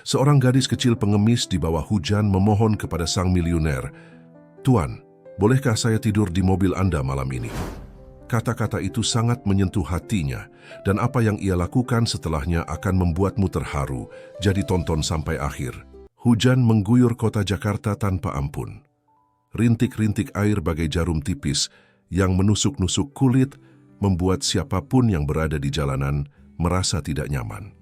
Seorang gadis kecil pengemis di bawah hujan memohon kepada sang miliuner, "Tuan, bolehkah saya tidur di mobil Anda malam ini?" Kata-kata itu sangat menyentuh hatinya, dan apa yang ia lakukan setelahnya akan membuatmu terharu. Jadi tonton sampai akhir. Hujan mengguyur kota Jakarta tanpa ampun. Rintik-rintik air bagai jarum tipis yang menusuk-nusuk kulit membuat siapapun yang berada di jalanan merasa tidak nyaman.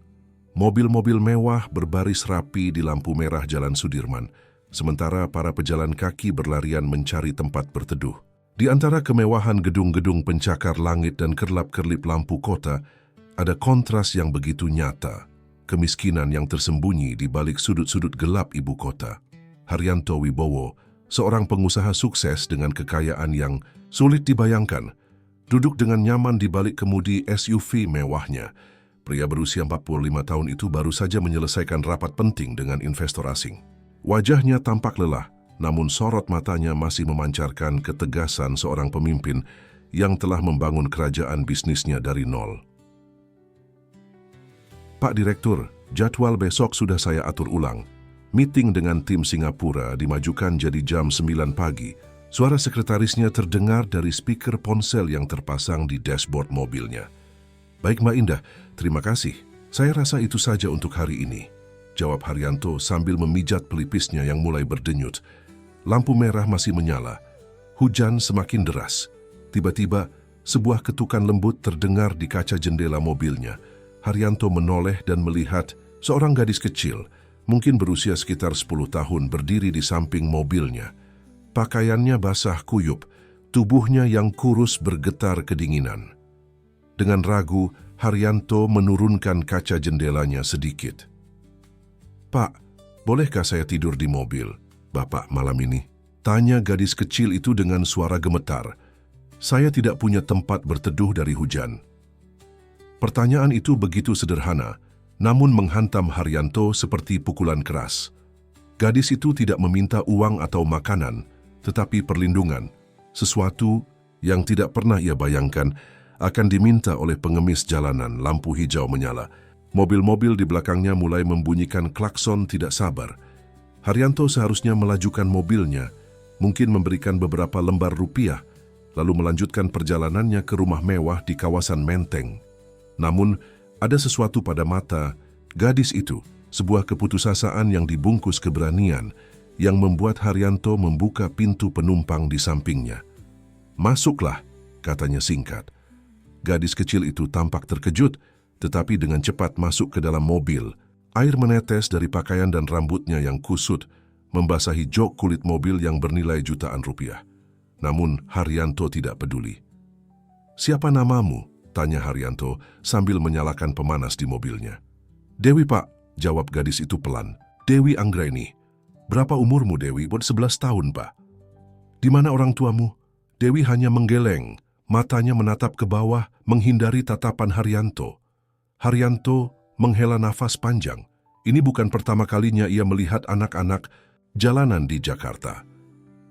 Mobil-mobil mewah berbaris rapi di lampu merah Jalan Sudirman, sementara para pejalan kaki berlarian mencari tempat berteduh. Di antara kemewahan gedung-gedung pencakar langit dan kerlap-kerlip lampu kota, ada kontras yang begitu nyata, kemiskinan yang tersembunyi di balik sudut-sudut gelap ibu kota. Haryanto Wibowo, seorang pengusaha sukses dengan kekayaan yang sulit dibayangkan, duduk dengan nyaman di balik kemudi SUV mewahnya. Pria berusia 45 tahun itu baru saja menyelesaikan rapat penting dengan investor asing. Wajahnya tampak lelah, namun sorot matanya masih memancarkan ketegasan seorang pemimpin yang telah membangun kerajaan bisnisnya dari nol. "Pak Direktur, jadwal besok sudah saya atur ulang. Meeting dengan tim Singapura dimajukan jadi jam 9 pagi. Suara sekretarisnya terdengar dari speaker ponsel yang terpasang di dashboard mobilnya. "Baik Mbak Indah, terima kasih. Saya rasa itu saja untuk hari ini," jawab Haryanto sambil memijat pelipisnya yang mulai berdenyut. Lampu merah masih menyala. Hujan semakin deras. Tiba-tiba, sebuah ketukan lembut terdengar di kaca jendela mobilnya. Haryanto menoleh dan melihat seorang gadis kecil, mungkin berusia sekitar 10 tahun, berdiri di samping mobilnya. Pakaiannya basah kuyup, tubuhnya yang kurus bergetar kedinginan. Dengan ragu, Haryanto menurunkan kaca jendelanya sedikit. "Pak, bolehkah saya tidur di mobil Bapak malam ini?" tanya gadis kecil itu dengan suara gemetar. "Saya tidak punya tempat berteduh dari hujan." Pertanyaan itu begitu sederhana, namun menghantam Haryanto seperti pukulan keras. Gadis itu tidak meminta uang atau makanan, tetapi perlindungan, sesuatu yang tidak pernah ia bayangkan akan diminta oleh pengemis jalanan. Lampu hijau menyala. Mobil-mobil di belakangnya mulai membunyikan klakson tidak sabar. Haryanto seharusnya melajukan mobilnya, mungkin memberikan beberapa lembar rupiah, lalu melanjutkan perjalanannya ke rumah mewah di kawasan Menteng. Namun, ada sesuatu pada mata gadis itu, sebuah keputusasaan yang dibungkus keberanian, yang membuat Haryanto membuka pintu penumpang di sampingnya. "Masuklah," katanya singkat. Gadis kecil itu tampak terkejut, tetapi dengan cepat masuk ke dalam mobil. Air menetes dari pakaian dan rambutnya yang kusut, membasahi jok kulit mobil yang bernilai jutaan rupiah. Namun Haryanto tidak peduli. "Siapa namamu?" tanya Haryanto sambil menyalakan pemanas di mobilnya. "Dewi Pak," jawab gadis itu pelan. "Dewi Anggraini." "Berapa umurmu Dewi?" "11 tahun Pak." "Di mana orang tuamu?" Dewi hanya menggeleng. Matanya menatap ke bawah, menghindari tatapan Haryanto. Haryanto menghela nafas panjang. Ini bukan pertama kalinya ia melihat anak-anak jalanan di Jakarta.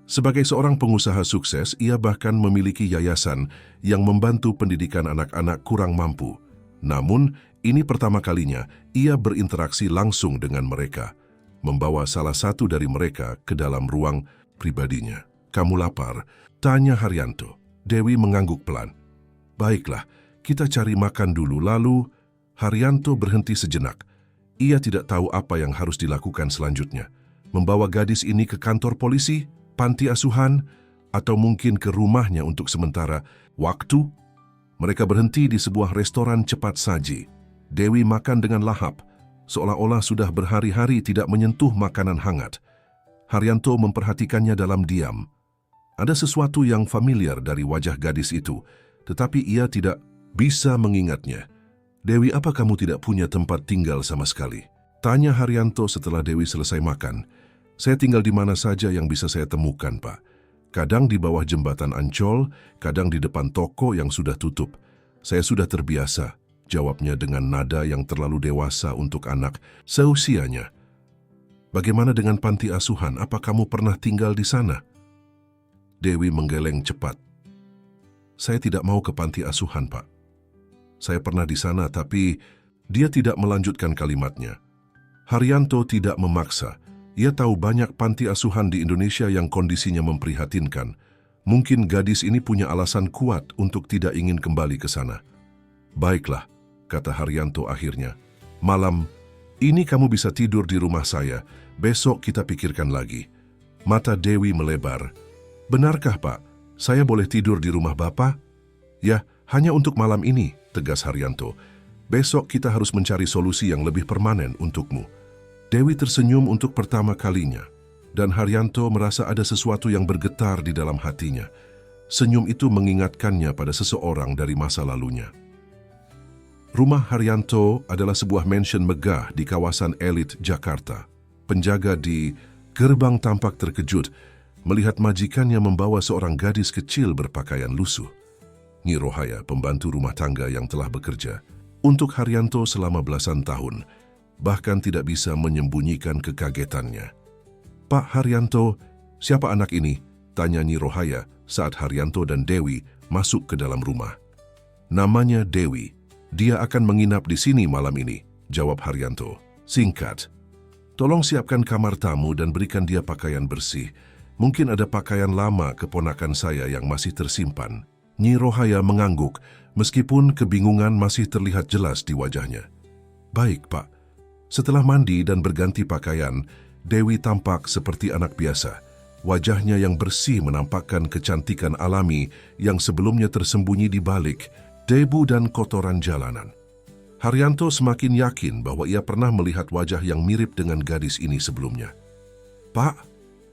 Sebagai seorang pengusaha sukses, ia bahkan memiliki yayasan yang membantu pendidikan anak-anak kurang mampu. Namun, ini pertama kalinya ia berinteraksi langsung dengan mereka, membawa salah satu dari mereka ke dalam ruang pribadinya. "Kamu lapar?" tanya Haryanto. Dewi mengangguk pelan. "Baiklah, kita cari makan dulu." Lalu, Haryanto berhenti sejenak. Ia tidak tahu apa yang harus dilakukan selanjutnya. Membawa gadis ini ke kantor polisi, panti asuhan, atau mungkin ke rumahnya untuk sementara waktu. Mereka berhenti di sebuah restoran cepat saji. Dewi makan dengan lahap, seolah-olah sudah berhari-hari tidak menyentuh makanan hangat. Haryanto memperhatikannya dalam diam. Ada sesuatu yang familiar dari wajah gadis itu, tetapi ia tidak bisa mengingatnya. "Dewi, apa kamu tidak punya tempat tinggal sama sekali?" tanya Haryanto setelah Dewi selesai makan. "Saya tinggal di mana saja yang bisa saya temukan, Pak. Kadang di bawah jembatan Ancol, kadang di depan toko yang sudah tutup. Saya sudah terbiasa," jawabnya dengan nada yang terlalu dewasa untuk anak seusianya. "Bagaimana dengan panti asuhan? Apa kamu pernah tinggal di sana?" Dewi menggeleng cepat. "Saya tidak mau ke panti asuhan, Pak. Saya pernah di sana," tapi dia tidak melanjutkan kalimatnya. Haryanto tidak memaksa. Ia tahu banyak panti asuhan di Indonesia yang kondisinya memprihatinkan. Mungkin gadis ini punya alasan kuat untuk tidak ingin kembali ke sana. Baiklah, kata Haryanto akhirnya. Malam ini kamu bisa tidur di rumah saya. Besok kita pikirkan lagi. Mata Dewi melebar. Benarkah, Pak? Saya boleh tidur di rumah Bapak? Ya, hanya untuk malam ini, tegas Haryanto. Besok kita harus mencari solusi yang lebih permanen untukmu. Dewi tersenyum untuk pertama kalinya, dan Haryanto merasa ada sesuatu yang bergetar di dalam hatinya. Senyum itu mengingatkannya pada seseorang dari masa lalunya. Rumah Haryanto adalah sebuah mansion megah di kawasan elit Jakarta. Penjaga di gerbang tampak terkejut melihat majikannya membawa seorang gadis kecil berpakaian lusuh. Nyi Rohaya, pembantu rumah tangga yang telah bekerja untuk Haryanto selama belasan tahun, bahkan tidak bisa menyembunyikan kekagetannya. Pak Haryanto, siapa anak ini? Tanya Nyi Rohaya saat Haryanto dan Dewi masuk ke dalam rumah. Namanya Dewi. Dia akan menginap di sini malam ini, jawab Haryanto. Singkat. Tolong siapkan kamar tamu dan berikan dia pakaian bersih. Mungkin ada pakaian lama keponakan saya yang masih tersimpan. Nyi Rohaya mengangguk, meskipun kebingungan masih terlihat jelas di wajahnya. Baik, Pak. Setelah mandi dan berganti pakaian, Dewi tampak seperti anak biasa. Wajahnya yang bersih menampakkan kecantikan alami yang sebelumnya tersembunyi di balik debu dan kotoran jalanan. Haryanto semakin yakin bahwa ia pernah melihat wajah yang mirip dengan gadis ini sebelumnya. Pak,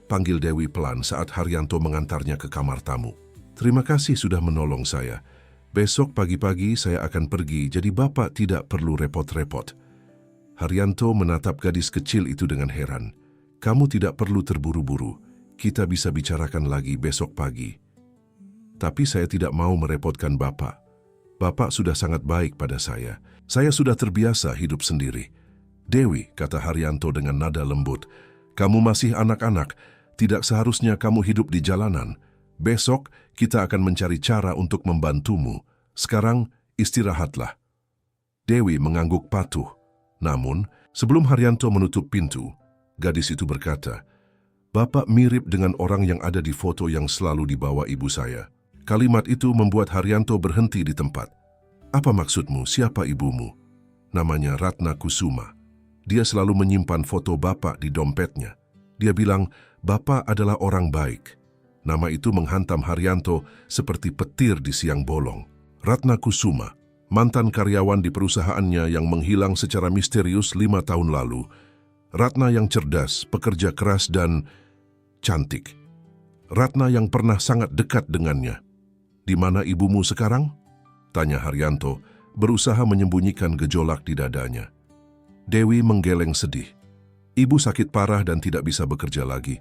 panggil Dewi pelan saat Haryanto mengantarnya ke kamar tamu. Terima kasih sudah menolong saya. Besok pagi-pagi saya akan pergi, jadi Bapak tidak perlu repot-repot. Haryanto menatap gadis kecil itu dengan heran. Kamu tidak perlu terburu-buru. Kita bisa bicarakan lagi besok pagi. Tapi saya tidak mau merepotkan Bapak. Bapak sudah sangat baik pada saya. Saya sudah terbiasa hidup sendiri. Dewi, kata Haryanto dengan nada lembut, kamu masih anak-anak. Tidak seharusnya kamu hidup di jalanan. Besok kita akan mencari cara untuk membantumu. Sekarang istirahatlah. Dewi mengangguk patuh. Namun, sebelum Haryanto menutup pintu, gadis itu berkata, Bapak mirip dengan orang yang ada di foto yang selalu dibawa ibu saya. Kalimat itu membuat Haryanto berhenti di tempat. Apa maksudmu? Siapa ibumu? Namanya Ratna Kusuma. Dia selalu menyimpan foto Bapak di dompetnya. Dia bilang, Bapak adalah orang baik. Nama itu menghantam Haryanto seperti petir di siang bolong. Ratna Kusuma, mantan karyawan di perusahaannya yang menghilang secara misterius 5 tahun lalu. Ratna yang cerdas, pekerja keras dan cantik. Ratna yang pernah sangat dekat dengannya. Di mana ibumu sekarang? Tanya Haryanto, berusaha menyembunyikan gejolak di dadanya. Dewi menggeleng sedih. Ibu sakit parah dan tidak bisa bekerja lagi.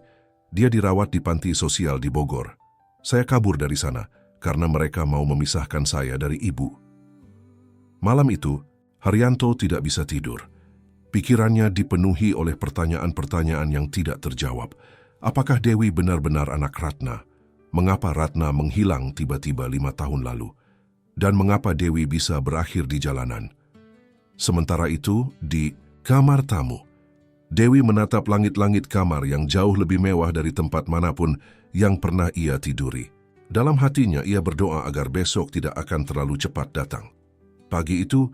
Dia dirawat di panti sosial di Bogor. Saya kabur dari sana karena mereka mau memisahkan saya dari ibu. Malam itu, Haryanto tidak bisa tidur. Pikirannya dipenuhi oleh pertanyaan-pertanyaan yang tidak terjawab. Apakah Dewi benar-benar anak Ratna? Mengapa Ratna menghilang tiba-tiba 5 tahun lalu? Dan mengapa Dewi bisa berakhir di jalanan? Sementara itu, di kamar tamu, Dewi menatap langit-langit kamar yang jauh lebih mewah dari tempat manapun yang pernah ia tiduri. Dalam hatinya, ia berdoa agar besok tidak akan terlalu cepat datang. Pagi itu,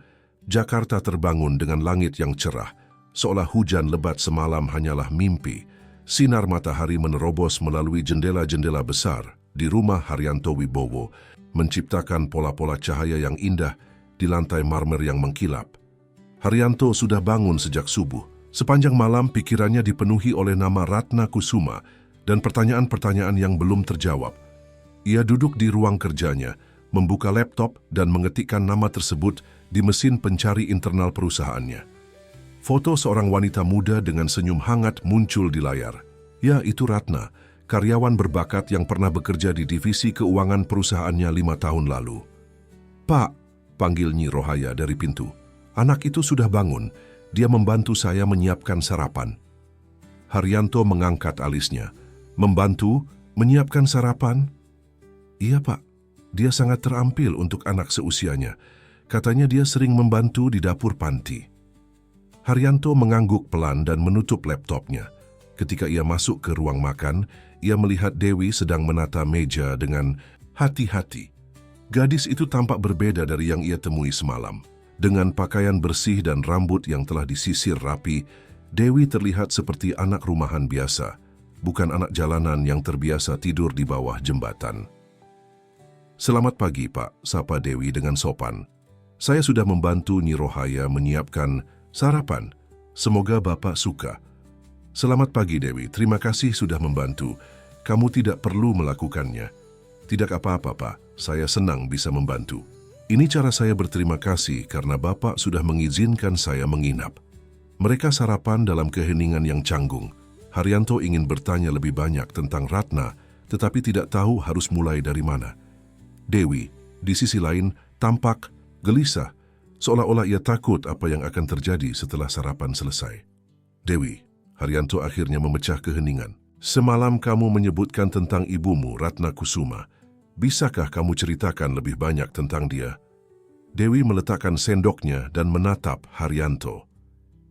Jakarta terbangun dengan langit yang cerah, seolah hujan lebat semalam hanyalah mimpi. Sinar matahari menerobos melalui jendela-jendela besar di rumah Haryanto Wibowo, menciptakan pola-pola cahaya yang indah di lantai marmer yang mengkilap. Haryanto sudah bangun sejak subuh. Sepanjang malam pikirannya dipenuhi oleh nama Ratna Kusuma dan pertanyaan-pertanyaan yang belum terjawab. Ia duduk di ruang kerjanya, membuka laptop dan mengetikkan nama tersebut di mesin pencari internal perusahaannya. Foto seorang wanita muda dengan senyum hangat muncul di layar. Ya, itu Ratna, karyawan berbakat yang pernah bekerja di divisi keuangan perusahaannya 5 tahun lalu. Pak, panggil Nyi Rohaya dari pintu. Anak itu sudah bangun. Dia membantu saya menyiapkan sarapan. Haryanto mengangkat alisnya. Membantu? Menyiapkan sarapan? Iya, Pak. Dia sangat terampil untuk anak seusianya. Katanya dia sering membantu di dapur panti. Haryanto mengangguk pelan dan menutup laptopnya. Ketika ia masuk ke ruang makan, ia melihat Dewi sedang menata meja dengan hati-hati. Gadis itu tampak berbeda dari yang ia temui semalam. Dengan pakaian bersih dan rambut yang telah disisir rapi, Dewi terlihat seperti anak rumahan biasa, bukan anak jalanan yang terbiasa tidur di bawah jembatan. "Selamat pagi, Pak," sapa Dewi dengan sopan. "Saya sudah membantu Nyi Rohaya menyiapkan sarapan. Semoga Bapak suka." "Selamat pagi, Dewi. Terima kasih sudah membantu. Kamu tidak perlu melakukannya." "Tidak apa-apa, Pak. Saya senang bisa membantu. Ini cara saya berterima kasih karena Bapak sudah mengizinkan saya menginap." Mereka sarapan dalam keheningan yang canggung. Haryanto ingin bertanya lebih banyak tentang Ratna, tetapi tidak tahu harus mulai dari mana. Dewi, di sisi lain, tampak gelisah, seolah-olah ia takut apa yang akan terjadi setelah sarapan selesai. "Dewi," Haryanto akhirnya memecah keheningan. "Semalam kamu menyebutkan tentang ibumu, Ratna Kusuma. Bisakah kamu ceritakan lebih banyak tentang dia?" Dewi meletakkan sendoknya dan menatap Haryanto.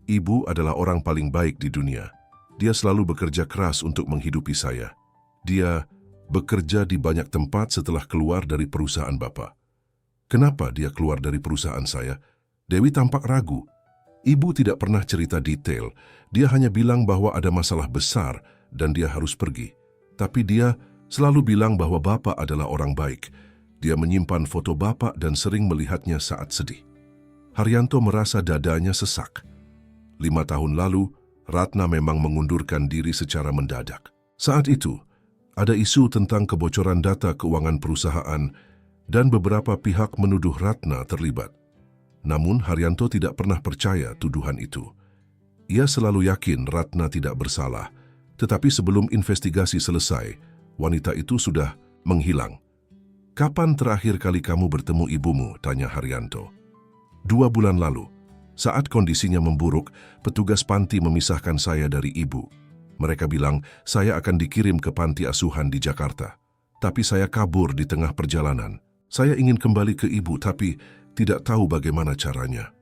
"Ibu adalah orang paling baik di dunia. Dia selalu bekerja keras untuk menghidupi saya. Dia bekerja di banyak tempat setelah keluar dari perusahaan Bapak." "Kenapa dia keluar dari perusahaan saya?" Dewi tampak ragu. Ibu tidak pernah cerita detail. Dia hanya bilang bahwa ada masalah besar dan dia harus pergi. Tapi dia selalu bilang bahwa Bapak adalah orang baik. Dia menyimpan foto Bapak dan sering melihatnya saat sedih. Haryanto merasa dadanya sesak. 5 tahun lalu, Ratna memang mengundurkan diri secara mendadak. Saat itu, ada isu tentang kebocoran data keuangan perusahaan dan beberapa pihak menuduh Ratna terlibat. Namun Haryanto tidak pernah percaya tuduhan itu. Ia selalu yakin Ratna tidak bersalah, tetapi sebelum investigasi selesai, wanita itu sudah menghilang. "Kapan terakhir kali kamu bertemu ibumu?" tanya Haryanto. 2 bulan lalu. Saat kondisinya memburuk, petugas panti memisahkan saya dari ibu. Mereka bilang saya akan dikirim ke panti asuhan di Jakarta. Tapi saya kabur di tengah perjalanan. Saya ingin kembali ke ibu tapi tidak tahu bagaimana caranya.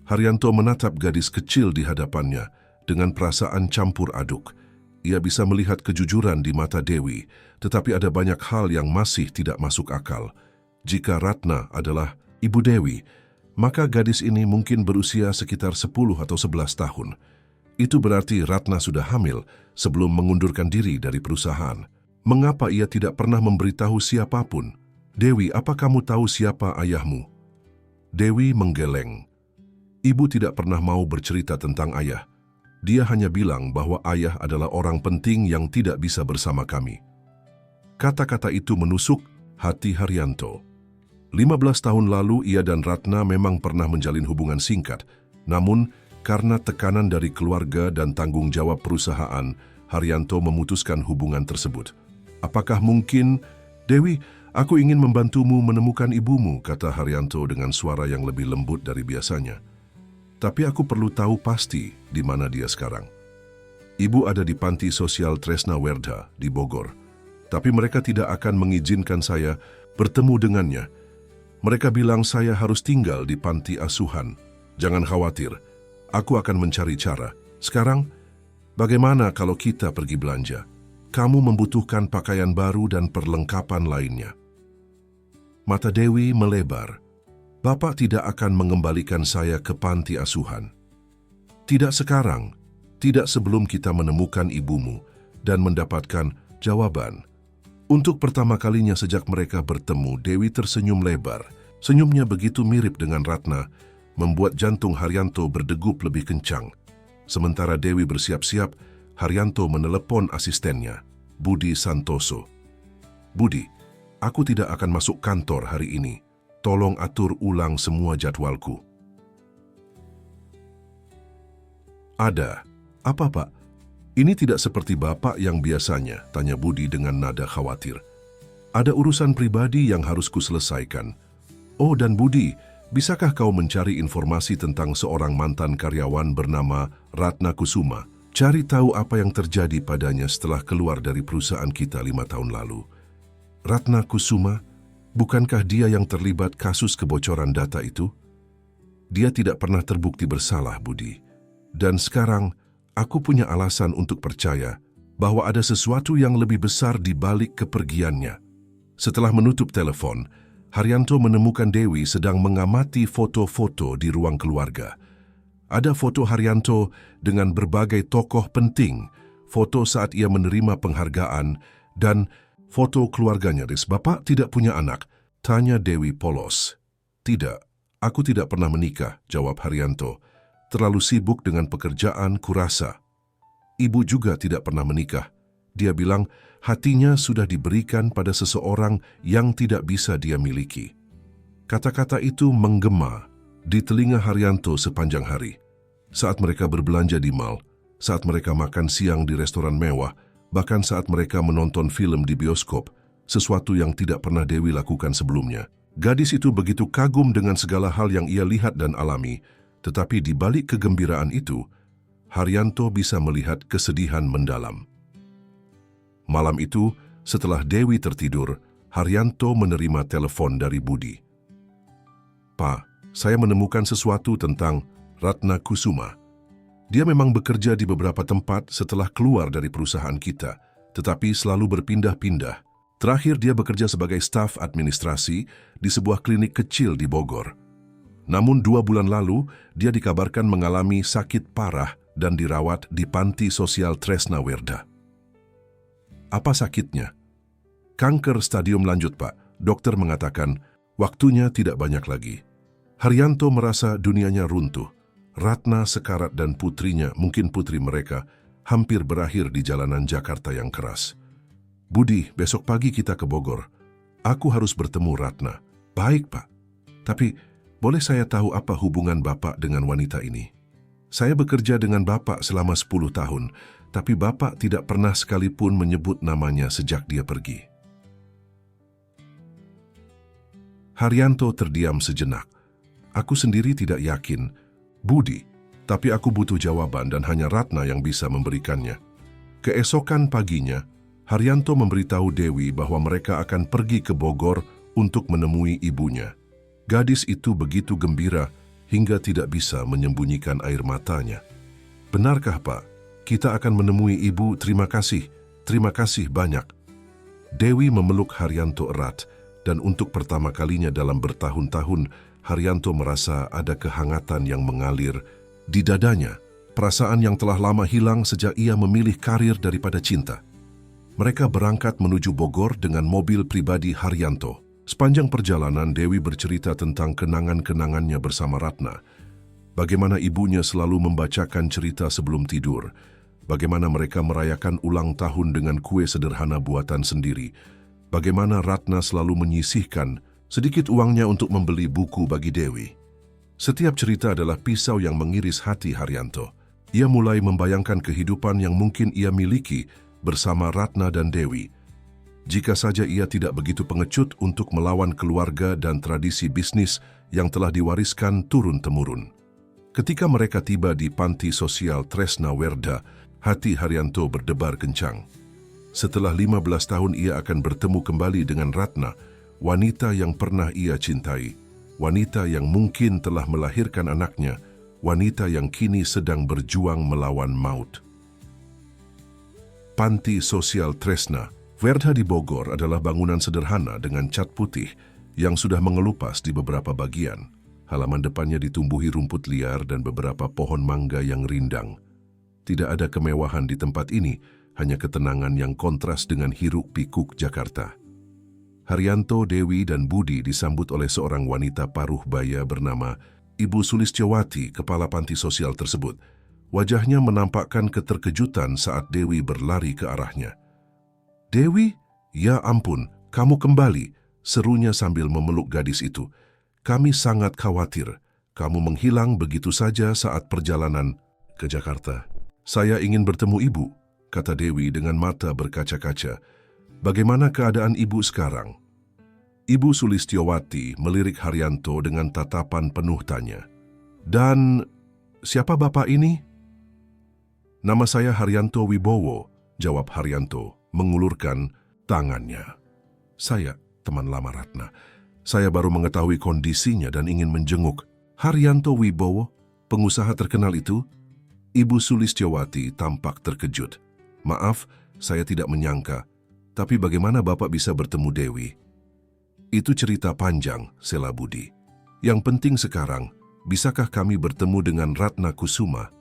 Haryanto menatap gadis kecil di hadapannya dengan perasaan campur aduk. Ia bisa melihat kejujuran di mata Dewi, tetapi ada banyak hal yang masih tidak masuk akal. Jika Ratna adalah ibu Dewi, maka gadis ini mungkin berusia sekitar 10 atau 11 tahun. Itu berarti Ratna sudah hamil sebelum mengundurkan diri dari perusahaan. Mengapa ia tidak pernah memberitahu siapapun? "Dewi, apa kamu tahu siapa ayahmu?" Dewi menggeleng. Ibu tidak pernah mau bercerita tentang ayah. Dia hanya bilang bahwa ayah adalah orang penting yang tidak bisa bersama kami. Kata-kata itu menusuk hati Haryanto. 15 tahun lalu ia dan Ratna memang pernah menjalin hubungan singkat, namun karena tekanan dari keluarga dan tanggung jawab perusahaan, Haryanto memutuskan hubungan tersebut. "Apakah mungkin, Dewi, aku ingin membantumu menemukan ibumu," kata Haryanto dengan suara yang lebih lembut dari biasanya. "Tapi aku perlu tahu pasti di mana dia sekarang." "Ibu ada di panti sosial Tresna Werda di Bogor. Tapi mereka tidak akan mengizinkan saya bertemu dengannya. Mereka bilang saya harus tinggal di panti asuhan. Jangan khawatir. Aku akan mencari cara. Sekarang, bagaimana kalau kita pergi belanja? Kamu membutuhkan pakaian baru dan perlengkapan lainnya." Mata Dewi melebar. "Bapak tidak akan mengembalikan saya ke panti asuhan. Tidak sekarang, tidak sebelum kita menemukan ibumu dan mendapatkan jawaban." Untuk pertama kalinya sejak mereka bertemu, Dewi tersenyum lebar. Senyumnya begitu mirip dengan Ratna, membuat jantung Haryanto berdegup lebih kencang. Sementara Dewi bersiap-siap, Haryanto menelepon asistennya, Budi Santoso. "Budi, aku tidak akan masuk kantor hari ini. Tolong atur ulang semua jadwalku." "Ada. Apa, Pak?" "Ini tidak seperti Bapak yang biasanya," tanya Budi dengan nada khawatir. "Ada urusan pribadi yang harus kuselesaikan." "Oh, dan Budi, bisakah kau mencari informasi tentang seorang mantan karyawan bernama Ratna Kusuma? Cari tahu apa yang terjadi padanya setelah keluar dari perusahaan kita 5 tahun lalu." "Ratna Kusuma? Bukankah dia yang terlibat kasus kebocoran data itu?" "Dia tidak pernah terbukti bersalah, Budi. Dan sekarang, aku punya alasan untuk percaya bahwa ada sesuatu yang lebih besar di balik kepergiannya. Setelah menutup telepon, Haryanto menemukan Dewi sedang mengamati foto-foto di ruang keluarga. Ada foto Haryanto dengan berbagai tokoh penting, foto saat ia menerima penghargaan, dan foto keluarganya. "Bapak tidak punya anak?" tanya Dewi polos. "Tidak, aku tidak pernah menikah," jawab Haryanto. "Terlalu sibuk dengan pekerjaan, kurasa." "Ibu juga tidak pernah menikah." Dia bilang hatinya sudah diberikan pada seseorang yang tidak bisa dia miliki. Kata-kata itu menggema di telinga Haryanto sepanjang hari. Saat mereka berbelanja di mal, saat mereka makan siang di restoran mewah, bahkan saat mereka menonton film di bioskop, sesuatu yang tidak pernah Dewi lakukan sebelumnya. Gadis itu begitu kagum dengan segala hal yang ia lihat dan alami, tetapi di balik kegembiraan itu, Haryanto bisa melihat kesedihan mendalam. Malam itu, setelah Dewi tertidur, Haryanto menerima telepon dari Budi. "Pak, saya menemukan sesuatu tentang Ratna Kusuma. Dia memang bekerja di beberapa tempat setelah keluar dari perusahaan kita, tetapi selalu berpindah-pindah. Terakhir dia bekerja sebagai staf administrasi di sebuah klinik kecil di Bogor. Namun 2 bulan lalu, dia dikabarkan mengalami sakit parah dan dirawat di panti sosial Tresna Werda." "Apa sakitnya?" "Kanker stadium lanjut, Pak. Dokter mengatakan waktunya tidak banyak lagi." Haryanto merasa dunianya runtuh. Ratna, Sekarat, dan putrinya, mungkin putri mereka, hampir berakhir di jalanan Jakarta yang keras. "Budi, besok pagi kita ke Bogor. Aku harus bertemu Ratna." "Baik, Pak. Tapi, boleh saya tahu apa hubungan Bapak dengan wanita ini?" "Saya bekerja dengan Bapak selama 10 tahun, tapi Bapak tidak pernah sekalipun menyebut namanya sejak dia pergi." Haryanto terdiam sejenak. "Aku sendiri tidak yakin, Budi, tapi aku butuh jawaban dan hanya Ratna yang bisa memberikannya." Keesokan paginya, Haryanto memberitahu Dewi bahwa mereka akan pergi ke Bogor untuk menemui ibunya. Gadis itu begitu gembira hingga tidak bisa menyembunyikan air matanya. "Benarkah, Pak? Kita akan menemui ibu. Terima kasih banyak." Dewi memeluk Haryanto erat, dan untuk pertama kalinya dalam bertahun-tahun, Haryanto merasa ada kehangatan yang mengalir di dadanya, perasaan yang telah lama hilang sejak ia memilih karir daripada cinta. Mereka berangkat menuju Bogor dengan mobil pribadi Haryanto. Sepanjang perjalanan, Dewi bercerita tentang kenangan-kenangannya bersama Ratna. Bagaimana ibunya selalu membacakan cerita sebelum tidur, bagaimana mereka merayakan ulang tahun dengan kue sederhana buatan sendiri, bagaimana Ratna selalu menyisihkan sedikit uangnya untuk membeli buku bagi Dewi. Setiap cerita adalah pisau yang mengiris hati Haryanto. Ia mulai membayangkan kehidupan yang mungkin ia miliki bersama Ratna dan Dewi. Jika saja ia tidak begitu pengecut untuk melawan keluarga dan tradisi bisnis yang telah diwariskan turun-temurun. Ketika mereka tiba di panti sosial Tresna Werda, hati Haryanto berdebar kencang. Setelah 15 tahun ia akan bertemu kembali dengan Ratna, wanita yang pernah ia cintai, wanita yang mungkin telah melahirkan anaknya, wanita yang kini sedang berjuang melawan maut. Panti Sosial Tresna Werda di Bogor adalah bangunan sederhana dengan cat putih yang sudah mengelupas di beberapa bagian. Halaman depannya ditumbuhi rumput liar dan beberapa pohon mangga yang rindang. Tidak ada kemewahan di tempat ini, hanya ketenangan yang kontras dengan hiruk-pikuk Jakarta. Haryanto, Dewi, dan Budi disambut oleh seorang wanita paruh baya bernama Ibu Sulistyowati, kepala panti sosial tersebut. Wajahnya menampakkan keterkejutan saat Dewi berlari ke arahnya. "Dewi, ya ampun, kamu kembali," serunya sambil memeluk gadis itu. "Kami sangat khawatir. Kamu menghilang begitu saja saat perjalanan ke Jakarta." "Saya ingin bertemu ibu," kata Dewi dengan mata berkaca-kaca. "Bagaimana keadaan ibu sekarang?" Ibu Sulistyowati melirik Haryanto dengan tatapan penuh tanya. "Dan siapa bapak ini?" "Nama saya Haryanto Wibowo," jawab Haryanto, mengulurkan tangannya. "Saya teman lama Ratna. Saya baru mengetahui kondisinya dan ingin menjenguk." "Haryanto Wibowo, pengusaha terkenal itu?" Ibu Sulistyowati tampak terkejut. "Maaf, saya tidak menyangka. Tapi bagaimana Bapak bisa bertemu Dewi?" "Itu cerita panjang," sela Budi. "Yang penting sekarang, bisakah kami bertemu dengan Ratna Kusuma?"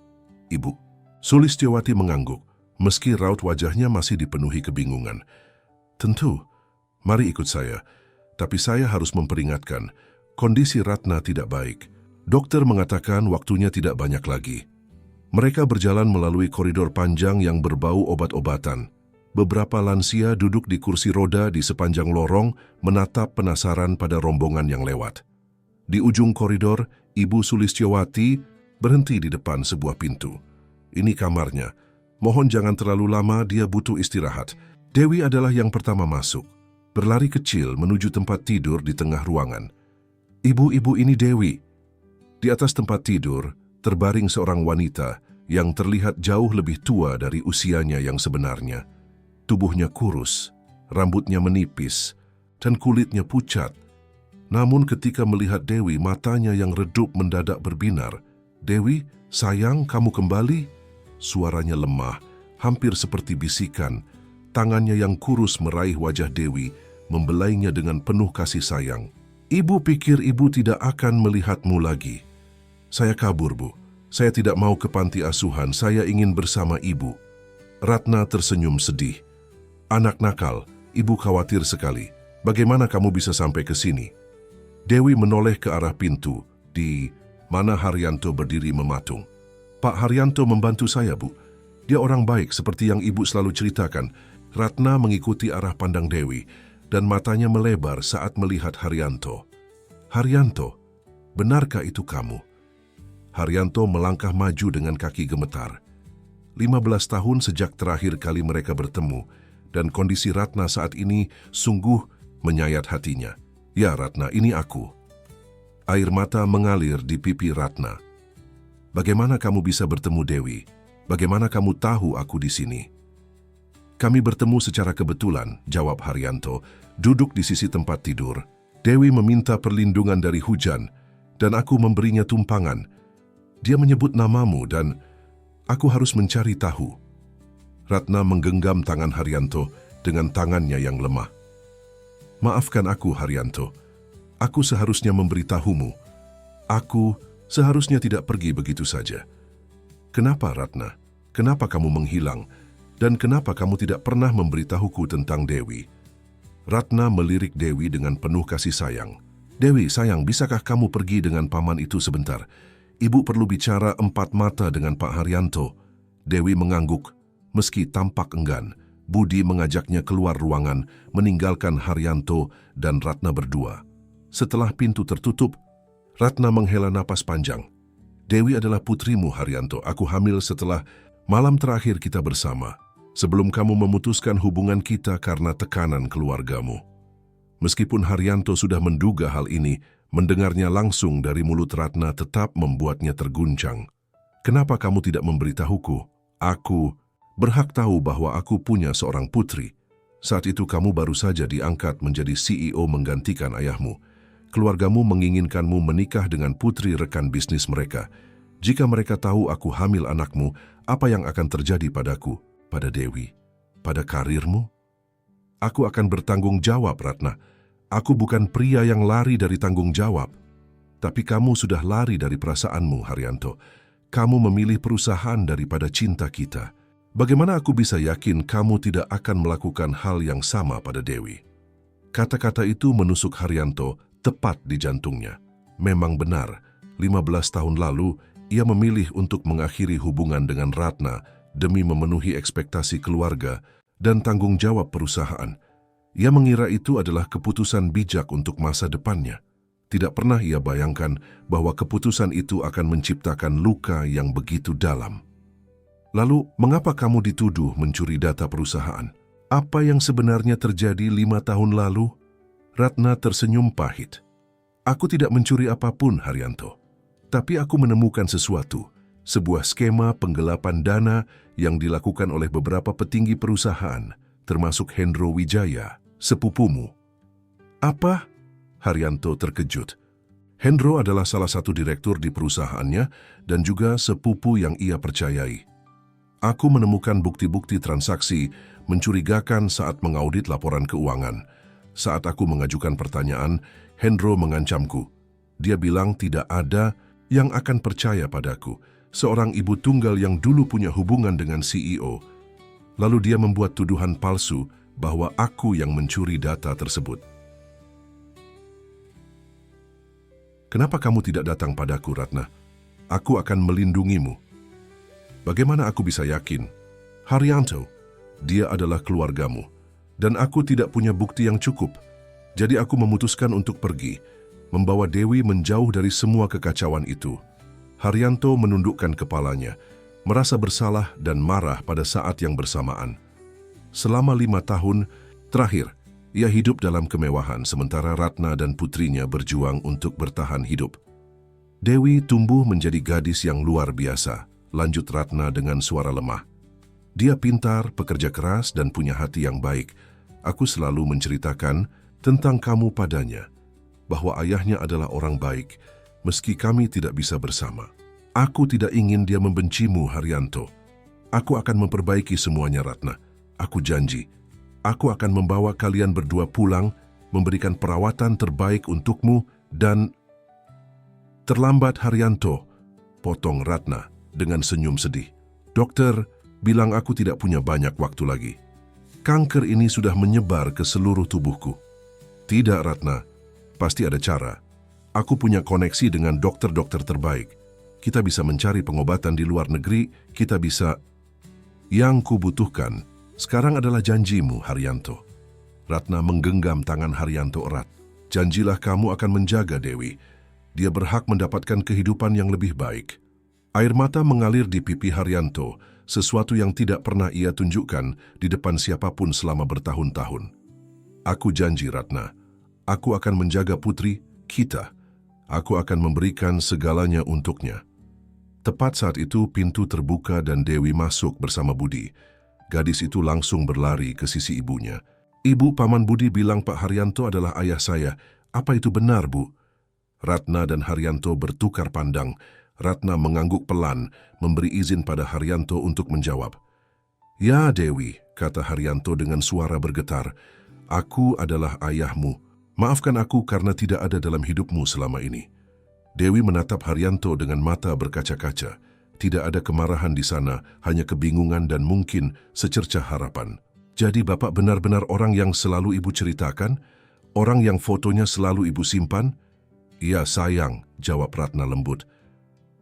"Ibu." Sulistyowati mengangguk, meski raut wajahnya masih dipenuhi kebingungan. "Tentu, mari ikut saya. Tapi saya harus memperingatkan, kondisi Ratna tidak baik. Dokter mengatakan waktunya tidak banyak lagi." Mereka berjalan melalui koridor panjang yang berbau obat-obatan. Beberapa lansia duduk di kursi roda di sepanjang lorong menatap penasaran pada rombongan yang lewat. Di ujung koridor, Ibu Sulistyowati berhenti di depan sebuah pintu. "Ini kamarnya. Mohon jangan terlalu lama, dia butuh istirahat." Dewi adalah yang pertama masuk, berlari kecil menuju tempat tidur di tengah ruangan. "Ibu, ini Dewi." Di atas tempat tidur, terbaring seorang wanita yang terlihat jauh lebih tua dari usianya yang sebenarnya. Tubuhnya kurus, rambutnya menipis, dan kulitnya pucat. Namun ketika melihat Dewi, matanya yang redup mendadak berbinar. "Dewi, sayang, kamu kembali?" Suaranya lemah, hampir seperti bisikan. Tangannya yang kurus meraih wajah Dewi, membelainya dengan penuh kasih sayang. "Ibu pikir ibu tidak akan melihatmu lagi." "Saya kabur, Bu. Saya tidak mau ke panti asuhan, saya ingin bersama ibu." Ratna tersenyum sedih. "Anak nakal, ibu khawatir sekali. Bagaimana kamu bisa sampai ke sini?" Dewi menoleh ke arah pintu, di mana Haryanto berdiri mematung. "Pak Haryanto membantu saya, Bu. Dia orang baik seperti yang ibu selalu ceritakan." Ratna mengikuti arah pandang Dewi, dan matanya melebar saat melihat Haryanto. "Haryanto, benarkah itu kamu?" Haryanto melangkah maju dengan kaki gemetar. 15 tahun sejak terakhir kali mereka bertemu, dan kondisi Ratna saat ini sungguh menyayat hatinya. "Ya Ratna, ini aku." Air mata mengalir di pipi Ratna. "Bagaimana kamu bisa bertemu Dewi? Bagaimana kamu tahu aku di sini?" "Kami bertemu secara kebetulan," jawab Haryanto, duduk di sisi tempat tidur. "Dewi meminta perlindungan dari hujan, dan aku memberinya tumpangan. Dia menyebut namamu dan aku harus mencari tahu." Ratna menggenggam tangan Haryanto dengan tangannya yang lemah. "Maafkan aku, Haryanto. Aku seharusnya memberitahumu. Aku seharusnya tidak pergi begitu saja." "Kenapa, Ratna? Kenapa kamu menghilang? Dan kenapa kamu tidak pernah memberitahuku tentang Dewi?" Ratna melirik Dewi dengan penuh kasih sayang. "Dewi, sayang, bisakah kamu pergi dengan paman itu sebentar? Ibu perlu bicara empat mata dengan Pak Haryanto." Dewi mengangguk, meski tampak enggan. Budi mengajaknya keluar ruangan, meninggalkan Haryanto dan Ratna berdua. Setelah pintu tertutup, Ratna menghela napas panjang. "Dewi adalah putrimu, Haryanto. Aku hamil setelah malam terakhir kita bersama, sebelum kamu memutuskan hubungan kita karena tekanan keluargamu." Meskipun Haryanto sudah menduga hal ini, mendengarnya langsung dari mulut Ratna tetap membuatnya terguncang. "Kenapa kamu tidak memberitahuku? Aku berhak tahu bahwa aku punya seorang putri. Saat itu kamu baru saja diangkat menjadi CEO menggantikan ayahmu. Keluargamu menginginkanmu menikah dengan putri rekan bisnis mereka. Jika mereka tahu aku hamil anakmu, apa yang akan terjadi padaku, pada Dewi, pada karirmu?" "Aku akan bertanggung jawab, Ratna. Aku bukan pria yang lari dari tanggung jawab. Tapi kamu sudah lari dari perasaanmu, Haryanto. Kamu memilih perusahaan daripada cinta kita. Bagaimana aku bisa yakin kamu tidak akan melakukan hal yang sama pada Dewi?" Kata-kata itu menusuk Haryanto tepat di jantungnya. Memang benar, 15 tahun lalu ia memilih untuk mengakhiri hubungan dengan Ratna demi memenuhi ekspektasi keluarga dan tanggung jawab perusahaan. Ia mengira itu adalah keputusan bijak untuk masa depannya. Tidak pernah ia bayangkan bahwa keputusan itu akan menciptakan luka yang begitu dalam. "Lalu, mengapa kamu dituduh mencuri data perusahaan? Apa yang sebenarnya terjadi 5 tahun lalu?" Ratna tersenyum pahit. "Aku tidak mencuri apapun, Haryanto. Tapi aku menemukan sesuatu, sebuah skema penggelapan dana yang dilakukan oleh beberapa petinggi perusahaan, termasuk Hendro Wijaya, sepupumu." "Apa?" Haryanto terkejut. Hendro adalah salah satu direktur di perusahaannya dan juga sepupu yang ia percayai. Aku menemukan bukti-bukti transaksi mencurigakan saat mengaudit laporan keuangan. Saat aku mengajukan pertanyaan, Hendro mengancamku. Dia bilang tidak ada yang akan percaya padaku, seorang ibu tunggal yang dulu punya hubungan dengan CEO. Lalu dia membuat tuduhan palsu bahwa aku yang mencuri data tersebut. Kenapa kamu tidak datang padaku, Ratna? Aku akan melindungimu. Bagaimana aku bisa yakin? Haryanto, dia adalah keluargamu, dan aku tidak punya bukti yang cukup. Jadi aku memutuskan untuk pergi, membawa Dewi menjauh dari semua kekacauan itu. Haryanto menundukkan kepalanya, merasa bersalah dan marah pada saat yang bersamaan. Selama 5 tahun terakhir, ia hidup dalam kemewahan sementara Ratna dan putrinya berjuang untuk bertahan hidup. Dewi tumbuh menjadi gadis yang luar biasa, lanjut Ratna dengan suara lemah. Dia pintar, pekerja keras, dan punya hati yang baik. Aku selalu menceritakan tentang kamu padanya, bahwa ayahnya adalah orang baik, meski kami tidak bisa bersama. Aku tidak ingin dia membencimu, Haryanto. Aku akan memperbaiki semuanya, Ratna. Aku janji. Aku akan membawa kalian berdua pulang, memberikan perawatan terbaik untukmu, dan... Terlambat, Haryanto, potong Ratna dengan senyum sedih. Dokter bilang aku tidak punya banyak waktu lagi. Kanker ini sudah menyebar ke seluruh tubuhku. Tidak, Ratna. Pasti ada cara. Aku punya koneksi dengan dokter-dokter terbaik. Kita bisa mencari pengobatan di luar negeri, kita bisa... Yang kubutuhkan sekarang adalah janjimu, Haryanto. Ratna menggenggam tangan Haryanto erat. Janjilah kamu akan menjaga Dewi. Dia berhak mendapatkan kehidupan yang lebih baik. Air mata mengalir di pipi Haryanto, sesuatu yang tidak pernah ia tunjukkan di depan siapapun selama bertahun-tahun. Aku janji, Ratna. Aku akan menjaga putri kita. Aku akan memberikan segalanya untuknya. Tepat saat itu pintu terbuka dan Dewi masuk bersama Budi. Gadis itu langsung berlari ke sisi ibunya. Ibu, Paman Budi bilang Pak Haryanto adalah ayah saya. Apa itu benar, Bu? Ratna dan Haryanto bertukar pandang. Ratna mengangguk pelan, memberi izin pada Haryanto untuk menjawab. Ya, Dewi, kata Haryanto dengan suara bergetar. Aku adalah ayahmu. Maafkan aku karena tidak ada dalam hidupmu selama ini. Dewi menatap Haryanto dengan mata berkaca-kaca. Tidak ada kemarahan di sana, hanya kebingungan dan mungkin secercah harapan. Jadi Bapak benar-benar orang yang selalu Ibu ceritakan? Orang yang fotonya selalu Ibu simpan? Ya, sayang, jawab Ratna lembut.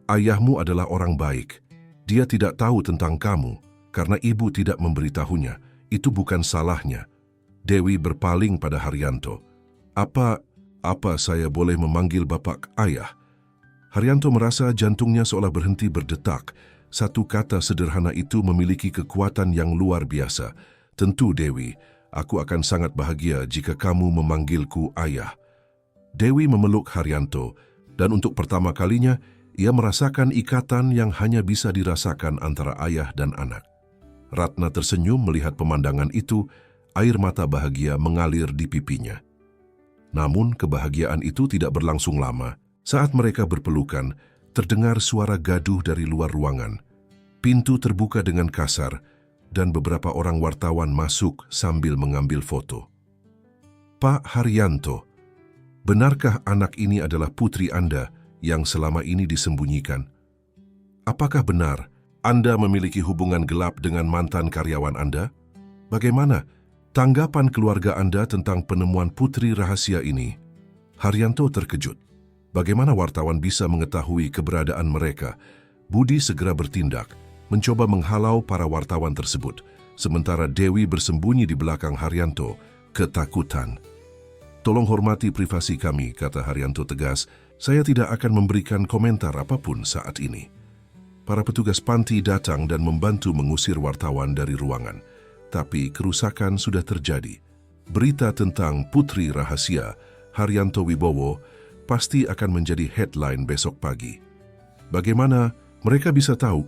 Ayahmu adalah orang baik. Dia tidak tahu tentang kamu karena Ibu tidak memberitahunya. Itu bukan salahnya. Dewi berpaling pada Haryanto. Apa saya boleh memanggil Bapak ayah? Haryanto merasa jantungnya seolah berhenti berdetak. Satu kata sederhana itu memiliki kekuatan yang luar biasa. Tentu, Dewi, aku akan sangat bahagia jika kamu memanggilku ayah. Dewi memeluk Haryanto, dan untuk pertama kalinya, ia merasakan ikatan yang hanya bisa dirasakan antara ayah dan anak. Ratna tersenyum melihat pemandangan itu, air mata bahagia mengalir di pipinya. Namun, kebahagiaan itu tidak berlangsung lama. Saat mereka berpelukan, terdengar suara gaduh dari luar ruangan. Pintu terbuka dengan kasar, dan beberapa orang wartawan masuk sambil mengambil foto. Pak Haryanto, benarkah anak ini adalah putri Anda yang selama ini disembunyikan? Apakah benar Anda memiliki hubungan gelap dengan mantan karyawan Anda? Bagaimana tanggapan keluarga Anda tentang penemuan putri rahasia ini? Haryanto terkejut. Bagaimana wartawan bisa mengetahui keberadaan mereka? Budi segera bertindak, mencoba menghalau para wartawan tersebut, sementara Dewi bersembunyi di belakang Haryanto, ketakutan. Tolong hormati privasi kami, kata Haryanto tegas. Saya tidak akan memberikan komentar apapun saat ini. Para petugas panti datang dan membantu mengusir wartawan dari ruangan. Tapi kerusakan sudah terjadi. Berita tentang putri rahasia, Haryanto Wibowo, pasti akan menjadi headline besok pagi. Bagaimana mereka bisa tahu?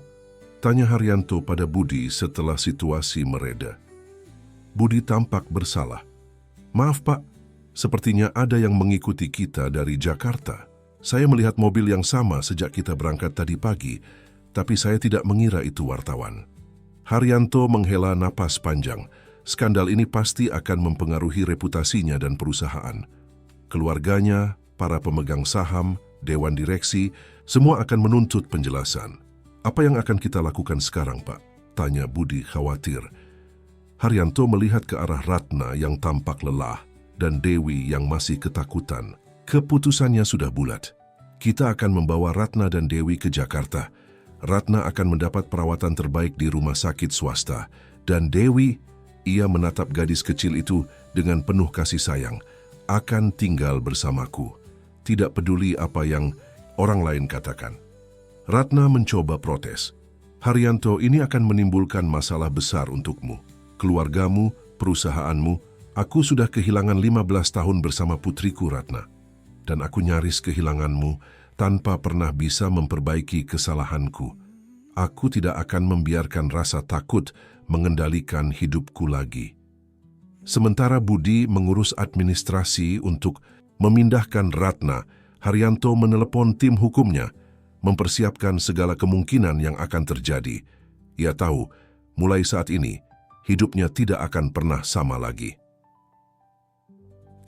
Tanya Haryanto pada Budi setelah situasi mereda. Budi tampak bersalah. Maaf Pak, sepertinya ada yang mengikuti kita dari Jakarta. Saya melihat mobil yang sama sejak kita berangkat tadi pagi, tapi saya tidak mengira itu wartawan. Haryanto menghela napas panjang. Skandal ini pasti akan mempengaruhi reputasinya dan perusahaan. Keluarganya, para pemegang saham, dewan direksi, semua akan menuntut penjelasan. Apa yang akan kita lakukan sekarang, Pak? Tanya Budi khawatir. Haryanto melihat ke arah Ratna yang tampak lelah dan Dewi yang masih ketakutan. Keputusannya sudah bulat. Kita akan membawa Ratna dan Dewi ke Jakarta. Ratna akan mendapat perawatan terbaik di rumah sakit swasta. Dan Dewi, ia menatap gadis kecil itu dengan penuh kasih sayang, akan tinggal bersamaku. Tidak peduli apa yang orang lain katakan. Ratna mencoba protes. Haryanto, ini akan menimbulkan masalah besar untukmu, keluargamu, perusahaanmu. Aku sudah kehilangan 15 tahun bersama putriku Ratna. Dan aku nyaris kehilanganmu tanpa pernah bisa memperbaiki kesalahanku. Aku tidak akan membiarkan rasa takut mengendalikan hidupku lagi. Sementara Budi mengurus administrasi untuk memindahkan Ratna, Haryanto menelepon tim hukumnya, mempersiapkan segala kemungkinan yang akan terjadi. Ia tahu, mulai saat ini, hidupnya tidak akan pernah sama lagi.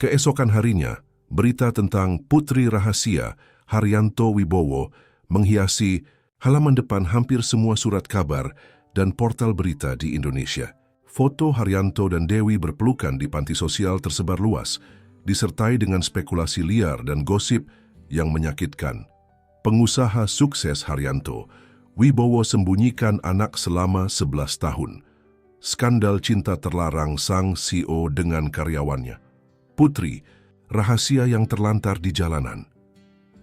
Keesokan harinya, berita tentang Putri Rahasia Haryanto Wibowo menghiasi halaman depan hampir semua surat kabar dan portal berita di Indonesia. Foto Haryanto dan Dewi berpelukan di panti sosial tersebar luas, disertai dengan spekulasi liar dan gosip yang menyakitkan. Pengusaha sukses Haryanto, Wibowo sembunyikan anak selama 11 tahun. Skandal cinta terlarang sang CEO dengan karyawannya. Putri, rahasia yang terlantar di jalanan.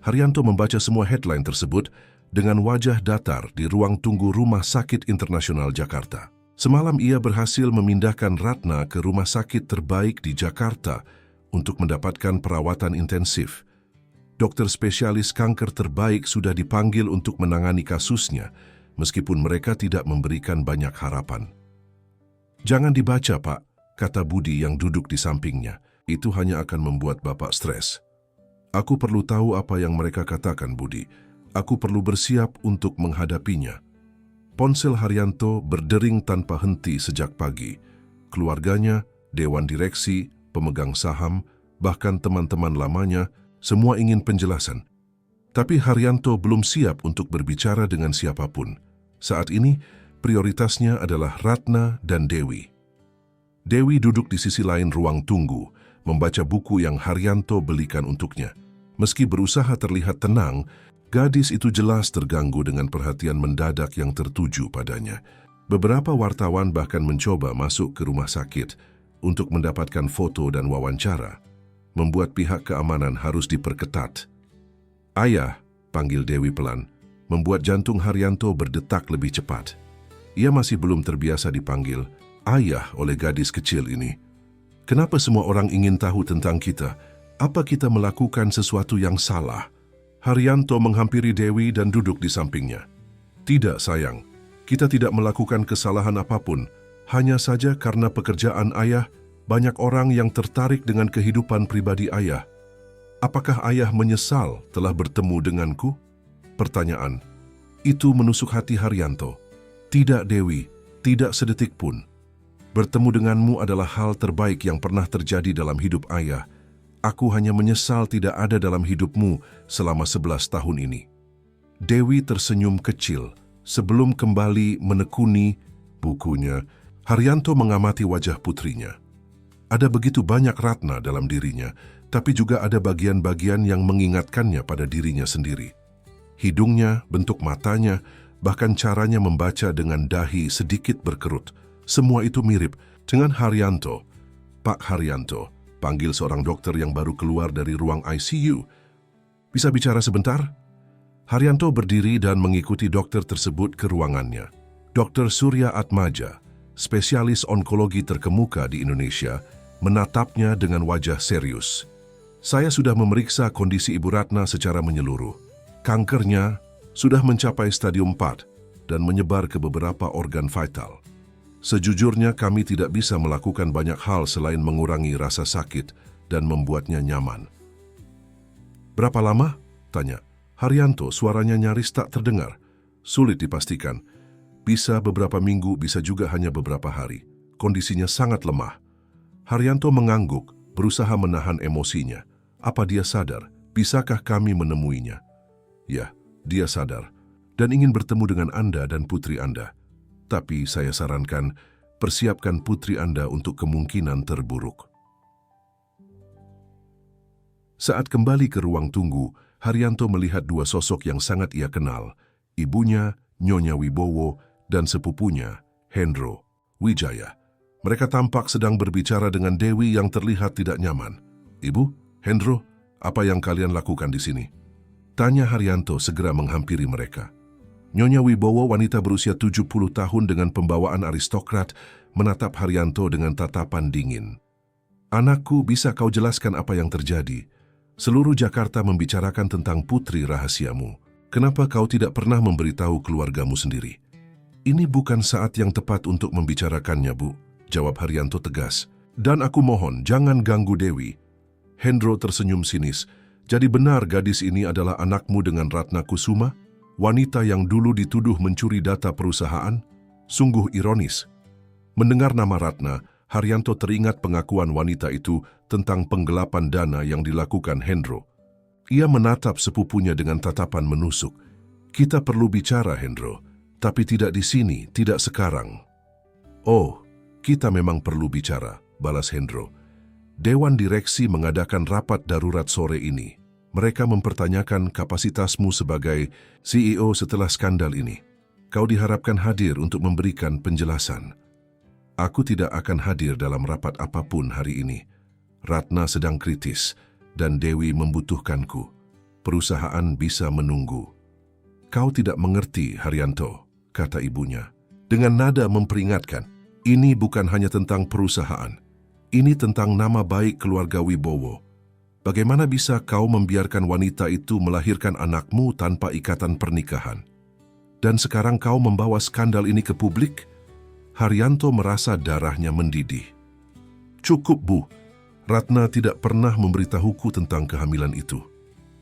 Haryanto membaca semua headline tersebut dengan wajah datar di ruang tunggu Rumah Sakit Internasional Jakarta. Semalam ia berhasil memindahkan Ratna ke rumah sakit terbaik di Jakarta untuk mendapatkan perawatan intensif. Dokter spesialis kanker terbaik sudah dipanggil untuk menangani kasusnya, meskipun mereka tidak memberikan banyak harapan. "Jangan dibaca, Pak," kata Budi yang duduk di sampingnya. "Itu hanya akan membuat Bapak stres." "Aku perlu tahu apa yang mereka katakan, Budi. Aku perlu bersiap untuk menghadapinya." Ponsel Haryanto berdering tanpa henti sejak pagi. Keluarganya, dewan direksi, pemegang saham, bahkan teman-teman lamanya, semua ingin penjelasan. Tapi Haryanto belum siap untuk berbicara dengan siapapun. Saat ini, prioritasnya adalah Ratna dan Dewi. Dewi duduk di sisi lain ruang tunggu, membaca buku yang Haryanto belikan untuknya. Meski berusaha terlihat tenang, gadis itu jelas terganggu dengan perhatian mendadak yang tertuju padanya. Beberapa wartawan bahkan mencoba masuk ke rumah sakit untuk mendapatkan foto dan wawancara, membuat pihak keamanan harus diperketat. "Ayah," panggil Dewi pelan, membuat jantung Haryanto berdetak lebih cepat. Ia masih belum terbiasa dipanggil ayah oleh gadis kecil ini. "Kenapa semua orang ingin tahu tentang kita? Apa kita melakukan sesuatu yang salah?" Haryanto menghampiri Dewi dan duduk di sampingnya. "Tidak, sayang. Kita tidak melakukan kesalahan apapun. Hanya saja karena pekerjaan ayah, banyak orang yang tertarik dengan kehidupan pribadi ayah. Apakah ayah menyesal telah bertemu denganku?" Pertanyaan itu menusuk hati Haryanto. "Tidak, Dewi. Tidak sedetik pun. Bertemu denganmu adalah hal terbaik yang pernah terjadi dalam hidup ayah. Aku hanya menyesal tidak ada dalam hidupmu selama 11 tahun ini." Dewi tersenyum kecil sebelum kembali menekuni bukunya. Haryanto mengamati wajah putrinya. Ada begitu banyak Ratna dalam dirinya, tapi juga ada bagian-bagian yang mengingatkannya pada dirinya sendiri. Hidungnya, bentuk matanya, bahkan caranya membaca dengan dahi sedikit berkerut. Semua itu mirip dengan Haryanto. "Pak Haryanto," panggil seorang dokter yang baru keluar dari ruang ICU. "Bisa bicara sebentar?" Haryanto berdiri dan mengikuti dokter tersebut ke ruangannya. Dr. Surya Atmaja, spesialis onkologi terkemuka di Indonesia, menatapnya dengan wajah serius. "Saya sudah memeriksa kondisi Ibu Ratna secara menyeluruh. Kankernya sudah mencapai stadium 4 dan menyebar ke beberapa organ vital. Sejujurnya kami tidak bisa melakukan banyak hal selain mengurangi rasa sakit dan membuatnya nyaman." "Berapa lama?" tanya. Haryanto, suaranya nyaris tak terdengar. Sulit dipastikan. Bisa beberapa minggu, bisa juga hanya beberapa hari. Kondisinya sangat lemah. Haryanto mengangguk, berusaha menahan emosinya. Apa dia sadar? Bisakah kami menemuinya? Ya, dia sadar dan ingin bertemu dengan Anda dan putri Anda. Tapi saya sarankan, persiapkan putri Anda untuk kemungkinan terburuk. Saat kembali ke ruang tunggu, Haryanto melihat dua sosok yang sangat ia kenal. Ibunya, Nyonya Wibowo, dan sepupunya, Hendro Wijaya. Mereka tampak sedang berbicara dengan Dewi yang terlihat tidak nyaman. Ibu, Hendro, apa yang kalian lakukan di sini? Tanya Haryanto segera menghampiri mereka. Nyonya Wibowo, wanita berusia 70 tahun dengan pembawaan aristokrat, menatap Haryanto dengan tatapan dingin. Anakku, bisa kau jelaskan apa yang terjadi? Seluruh Jakarta membicarakan tentang putri rahasiamu. Kenapa kau tidak pernah memberitahu keluargamu sendiri? Ini bukan saat yang tepat untuk membicarakannya, Bu, jawab Haryanto tegas. Dan aku mohon, jangan ganggu Dewi. Hendro tersenyum sinis. Jadi benar gadis ini adalah anakmu dengan Ratna Kusuma? Wanita yang dulu dituduh mencuri data perusahaan? Sungguh ironis. Mendengar nama Ratna, Haryanto teringat pengakuan wanita itu tentang penggelapan dana yang dilakukan Hendro. Ia menatap sepupunya dengan tatapan menusuk. Kita perlu bicara, Hendro, tapi tidak di sini, tidak sekarang. Oh, kita memang perlu bicara, balas Hendro. Dewan Direksi mengadakan rapat darurat sore ini. Mereka mempertanyakan kapasitasmu sebagai CEO setelah skandal ini. Kau diharapkan hadir untuk memberikan penjelasan. Aku tidak akan hadir dalam rapat apapun hari ini. Ratna sedang kritis dan Dewi membutuhkanku. Perusahaan bisa menunggu. Kau tidak mengerti, Haryanto, kata ibunya. Dengan nada memperingatkan, ini bukan hanya tentang perusahaan. Ini tentang nama baik keluarga Wibowo. Bagaimana bisa kau membiarkan wanita itu melahirkan anakmu tanpa ikatan pernikahan? Dan sekarang kau membawa skandal ini ke publik? Haryanto merasa darahnya mendidih. Cukup, Bu. Ratna tidak pernah memberitahuku tentang kehamilan itu.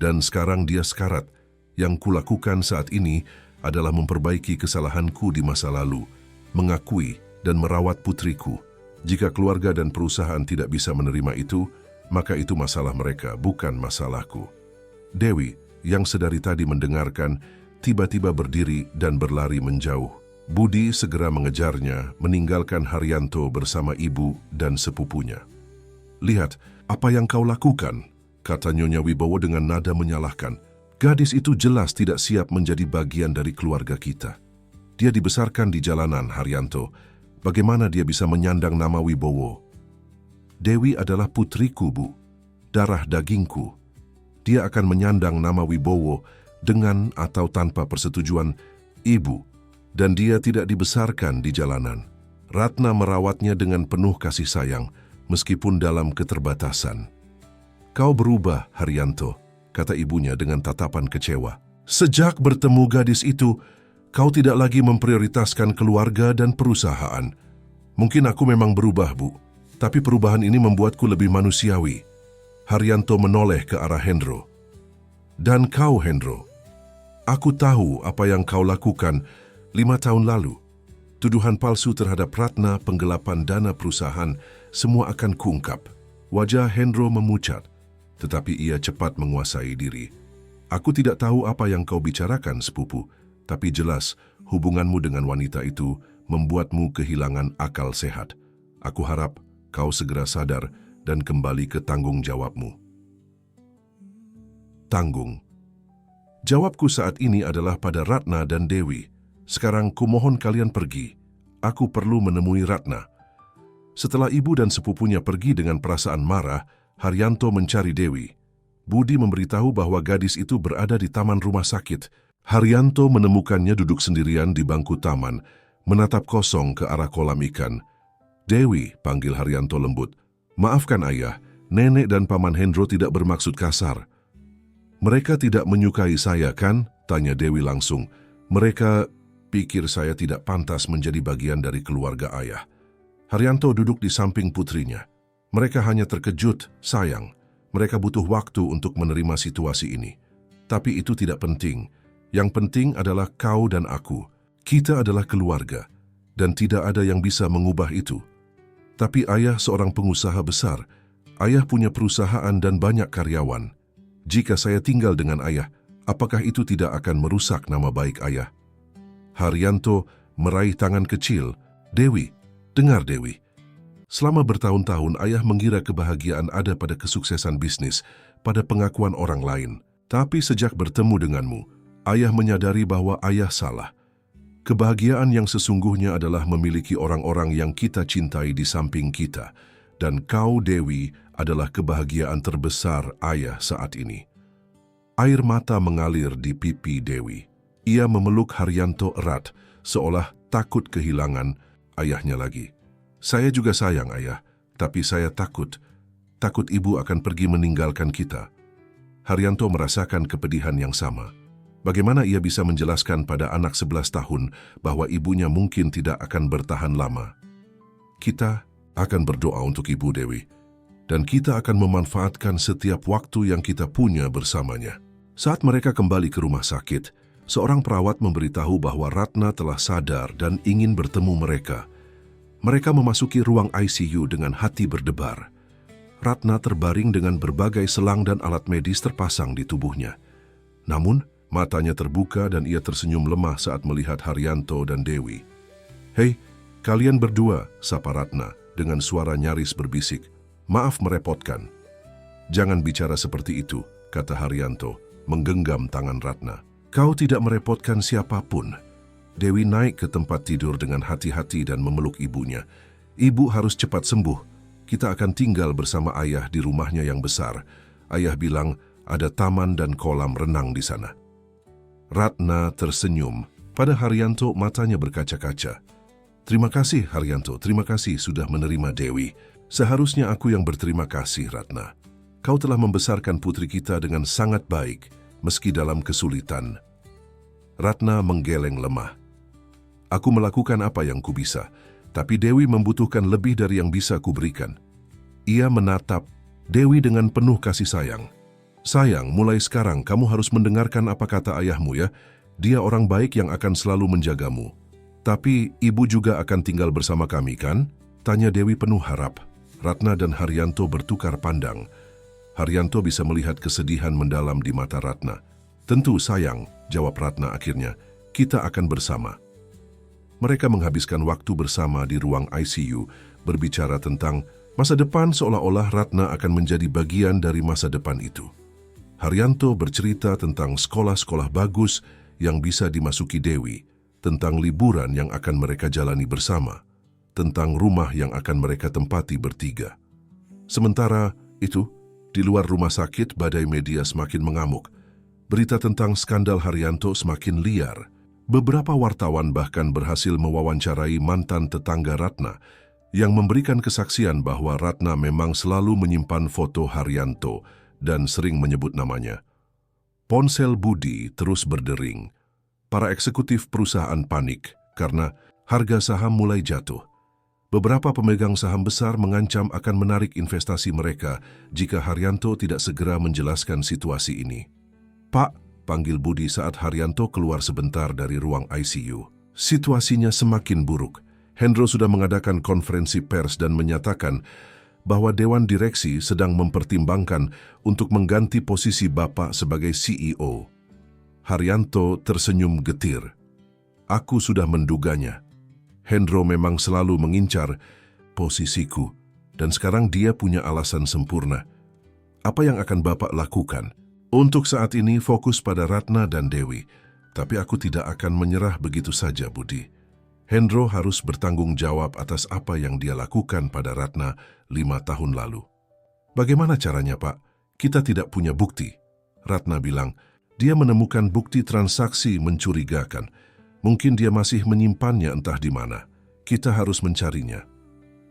Dan sekarang dia sekarat. Yang kulakukan saat ini adalah memperbaiki kesalahanku di masa lalu, mengakui dan merawat putriku. Jika keluarga dan perusahaan tidak bisa menerima itu, maka itu masalah mereka, bukan masalahku. Dewi, yang sedari tadi mendengarkan, tiba-tiba berdiri dan berlari menjauh. Budi segera mengejarnya, meninggalkan Haryanto bersama ibu dan sepupunya. Lihat, apa yang kau lakukan, kata Nyonya Wibowo dengan nada menyalahkan. Gadis itu jelas tidak siap menjadi bagian dari keluarga kita. Dia dibesarkan di jalanan, Haryanto. Bagaimana dia bisa menyandang nama Wibowo? Dewi adalah putriku, Bu. Darah dagingku. Dia akan menyandang nama Wibowo dengan atau tanpa persetujuan ibu. Dan dia tidak dibesarkan di jalanan. Ratna merawatnya dengan penuh kasih sayang, meskipun dalam keterbatasan. Kau berubah, Haryanto, kata ibunya dengan tatapan kecewa. Sejak bertemu gadis itu, kau tidak lagi memprioritaskan keluarga dan perusahaan. Mungkin aku memang berubah, Bu, tapi perubahan ini membuatku lebih manusiawi. Haryanto menoleh ke arah Hendro. Dan kau, Hendro, aku tahu apa yang kau lakukan 5 tahun lalu. Tuduhan palsu terhadap Ratna, penggelapan dana perusahaan, semua akan kuungkap. Wajah Hendro memucat, tetapi ia cepat menguasai diri. Aku tidak tahu apa yang kau bicarakan, sepupu, tapi jelas hubunganmu dengan wanita itu membuatmu kehilangan akal sehat. Aku harap kau segera sadar dan kembali ke tanggung jawabmu. Tanggung. Jawabku saat ini adalah pada Ratna dan Dewi. Sekarang kumohon kalian pergi. Aku perlu menemui Ratna. Setelah ibu dan sepupunya pergi dengan perasaan marah, Haryanto mencari Dewi. Budi memberitahu bahwa gadis itu berada di taman rumah sakit. Haryanto menemukannya duduk sendirian di bangku taman, menatap kosong ke arah kolam ikan. Dewi, panggil Haryanto lembut. Maafkan ayah, nenek dan paman Hendro tidak bermaksud kasar. Mereka tidak menyukai saya, kan? Tanya Dewi langsung. Mereka pikir saya tidak pantas menjadi bagian dari keluarga ayah. Haryanto duduk di samping putrinya. Mereka hanya terkejut, sayang. Mereka butuh waktu untuk menerima situasi ini. Tapi itu tidak penting. Yang penting adalah kau dan aku. Kita adalah keluarga, dan tidak ada yang bisa mengubah itu. Tapi ayah seorang pengusaha besar. Ayah punya perusahaan dan banyak karyawan. Jika saya tinggal dengan ayah, apakah itu tidak akan merusak nama baik ayah? Haryanto meraih tangan kecil. Dewi, dengar Dewi. Selama bertahun-tahun ayah mengira kebahagiaan ada pada kesuksesan bisnis, pada pengakuan orang lain. Tapi sejak bertemu denganmu, ayah menyadari bahwa ayah salah. Kebahagiaan yang sesungguhnya adalah memiliki orang-orang yang kita cintai di samping kita. Dan kau, Dewi, adalah kebahagiaan terbesar ayah saat ini. Air mata mengalir di pipi Dewi. Ia memeluk Haryanto erat, seolah takut kehilangan ayahnya lagi. Saya juga sayang ayah, tapi saya takut ibu akan pergi meninggalkan kita. Haryanto merasakan kepedihan yang sama. Bagaimana ia bisa menjelaskan pada anak 11 tahun bahwa ibunya mungkin tidak akan bertahan lama? Kita akan berdoa untuk ibu Dewi, dan kita akan memanfaatkan setiap waktu yang kita punya bersamanya. Saat mereka kembali ke rumah sakit, seorang perawat memberitahu bahwa Ratna telah sadar dan ingin bertemu mereka. Mereka memasuki ruang ICU dengan hati berdebar. Ratna terbaring dengan berbagai selang dan alat medis terpasang di tubuhnya. Namun, matanya terbuka dan ia tersenyum lemah saat melihat Haryanto dan Dewi. "Hei, kalian berdua," sapa Ratna dengan suara nyaris berbisik. "Maaf merepotkan." "Jangan bicara seperti itu," kata Haryanto, menggenggam tangan Ratna. "Kau tidak merepotkan siapapun." Dewi naik ke tempat tidur dengan hati-hati dan memeluk ibunya. "Ibu harus cepat sembuh. Kita akan tinggal bersama ayah di rumahnya yang besar. Ayah bilang ada taman dan kolam renang di sana." Ratna tersenyum. Pada Haryanto matanya berkaca-kaca. "Terima kasih Haryanto, terima kasih sudah menerima Dewi. Seharusnya aku yang berterima kasih Ratna. Kau telah membesarkan putri kita dengan sangat baik, meski dalam kesulitan." Ratna menggeleng lemah. "Aku melakukan apa yang kubisa, tapi Dewi membutuhkan lebih dari yang bisa kuberikan." Ia menatap Dewi dengan penuh kasih sayang. "Sayang, mulai sekarang kamu harus mendengarkan apa kata ayahmu ya. Dia orang baik yang akan selalu menjagamu." "Tapi ibu juga akan tinggal bersama kami kan?" tanya Dewi penuh harap. Ratna dan Haryanto bertukar pandang. Haryanto bisa melihat kesedihan mendalam di mata Ratna. "Tentu sayang," jawab Ratna akhirnya. "Kita akan bersama." Mereka menghabiskan waktu bersama di ruang ICU, berbicara tentang masa depan seolah-olah Ratna akan menjadi bagian dari masa depan itu. Haryanto bercerita tentang sekolah-sekolah bagus yang bisa dimasuki Dewi, tentang liburan yang akan mereka jalani bersama, tentang rumah yang akan mereka tempati bertiga. Sementara itu, di luar rumah sakit badai media semakin mengamuk. Berita tentang skandal Haryanto semakin liar. Beberapa wartawan bahkan berhasil mewawancarai mantan tetangga Ratna yang memberikan kesaksian bahwa Ratna memang selalu menyimpan foto Haryanto dan sering menyebut namanya. Ponsel Budi terus berdering. Para eksekutif perusahaan panik karena harga saham mulai jatuh. Beberapa pemegang saham besar mengancam akan menarik investasi mereka jika Haryanto tidak segera menjelaskan situasi ini. "Pak," panggil Budi saat Haryanto keluar sebentar dari ruang ICU. Situasinya semakin buruk. Hendro sudah mengadakan konferensi pers dan menyatakan bahwa Dewan Direksi sedang mempertimbangkan untuk mengganti posisi Bapak sebagai CEO. Haryanto tersenyum getir. "Aku sudah menduganya. Hendro memang selalu mengincar posisiku, dan sekarang dia punya alasan sempurna. Apa yang akan Bapak lakukan?" "Untuk saat ini fokus pada Ratna dan Dewi, tapi aku tidak akan menyerah begitu saja, Budi. Hendro harus bertanggung jawab atas apa yang dia lakukan pada Ratna 5 tahun lalu." "Bagaimana caranya, Pak? Kita tidak punya bukti." Ratna bilang, "Dia menemukan bukti transaksi mencurigakan. Mungkin dia masih menyimpannya entah di mana. Kita harus mencarinya."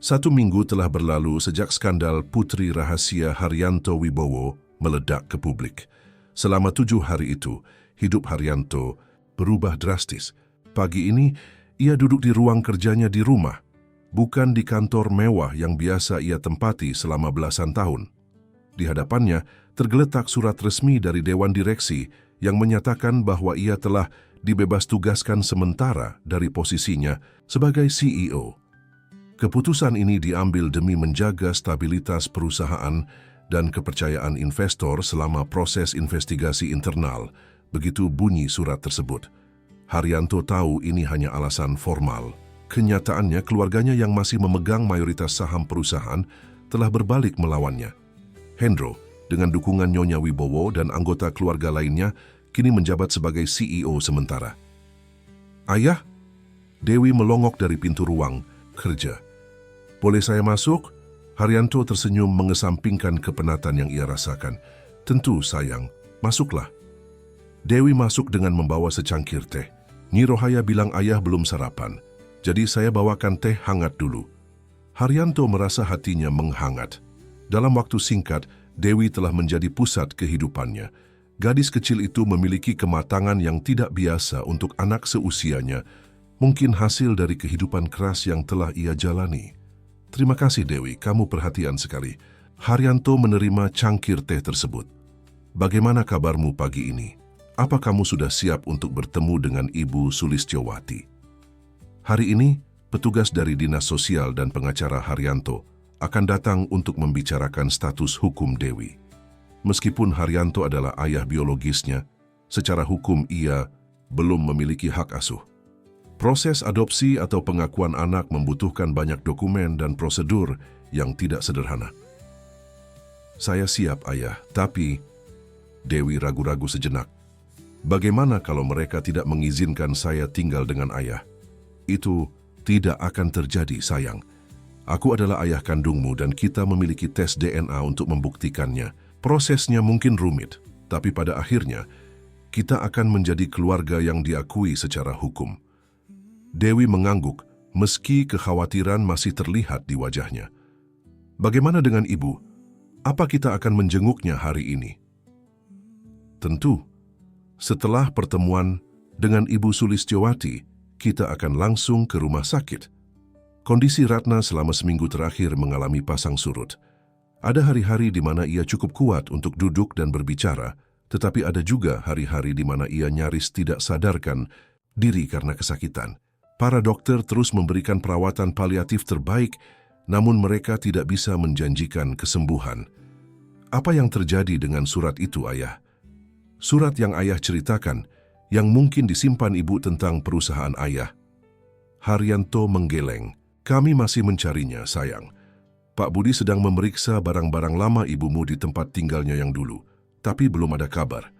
1 minggu telah berlalu sejak skandal putri rahasia Haryanto Wibowo meledak ke publik. Selama 7 hari itu, hidup Haryanto berubah drastis. Pagi ini, ia duduk di ruang kerjanya di rumah, bukan di kantor mewah yang biasa ia tempati selama belasan tahun. Di hadapannya, tergeletak surat resmi dari Dewan Direksi yang menyatakan bahwa ia telah dibebas tugaskan sementara dari posisinya sebagai CEO. Keputusan ini diambil demi menjaga stabilitas perusahaan dan kepercayaan investor selama proses investigasi internal, begitu bunyi surat tersebut. Haryanto tahu ini hanya alasan formal. Kenyataannya, keluarganya yang masih memegang mayoritas saham perusahaan telah berbalik melawannya. Hendro, dengan dukungan Nyonya Wibowo dan anggota keluarga lainnya, kini menjabat sebagai CEO sementara. Ayah, Dewi melongok dari pintu ruang kerja. Boleh saya masuk? Haryanto tersenyum mengesampingkan kepenatan yang ia rasakan. Tentu sayang, masuklah. Dewi masuk dengan membawa secangkir teh. Nyi Rohaya bilang ayah belum sarapan. Jadi saya bawakan teh hangat dulu. Haryanto merasa hatinya menghangat. Dalam waktu singkat, Dewi telah menjadi pusat kehidupannya. Gadis kecil itu memiliki kematangan yang tidak biasa untuk anak seusianya, mungkin hasil dari kehidupan keras yang telah ia jalani. Terima kasih Dewi, kamu perhatian sekali. Haryanto menerima cangkir teh tersebut. Bagaimana kabarmu pagi ini? Apa kamu sudah siap untuk bertemu dengan Ibu Sulistyowati? Hari ini, petugas dari Dinas Sosial dan pengacara Haryanto akan datang untuk membicarakan status hukum Dewi. Meskipun Haryanto adalah ayah biologisnya, secara hukum ia belum memiliki hak asuh. Proses adopsi atau pengakuan anak membutuhkan banyak dokumen dan prosedur yang tidak sederhana. Saya siap, ayah, tapi Dewi ragu-ragu sejenak. Bagaimana kalau mereka tidak mengizinkan saya tinggal dengan ayah? Itu tidak akan terjadi, sayang. Aku adalah ayah kandungmu dan kita memiliki tes DNA untuk membuktikannya. Prosesnya mungkin rumit, tapi pada akhirnya kita akan menjadi keluarga yang diakui secara hukum. Dewi mengangguk, meski kekhawatiran masih terlihat di wajahnya. Bagaimana dengan ibu? Apa kita akan menjenguknya hari ini? Tentu, setelah pertemuan dengan Ibu Sulistyowati, kita akan langsung ke rumah sakit. Kondisi Ratna selama seminggu terakhir mengalami pasang surut. Ada hari-hari di mana ia cukup kuat untuk duduk dan berbicara, tetapi ada juga hari-hari di mana ia nyaris tidak sadarkan diri karena kesakitan. Para dokter terus memberikan perawatan paliatif terbaik, namun mereka tidak bisa menjanjikan kesembuhan. Apa yang terjadi dengan surat itu, ayah? Surat yang ayah ceritakan, yang mungkin disimpan ibu tentang perusahaan ayah. Haryanto menggeleng. Kami masih mencarinya, sayang. Pak Budi sedang memeriksa barang-barang lama ibumu di tempat tinggalnya yang dulu, tapi belum ada kabar.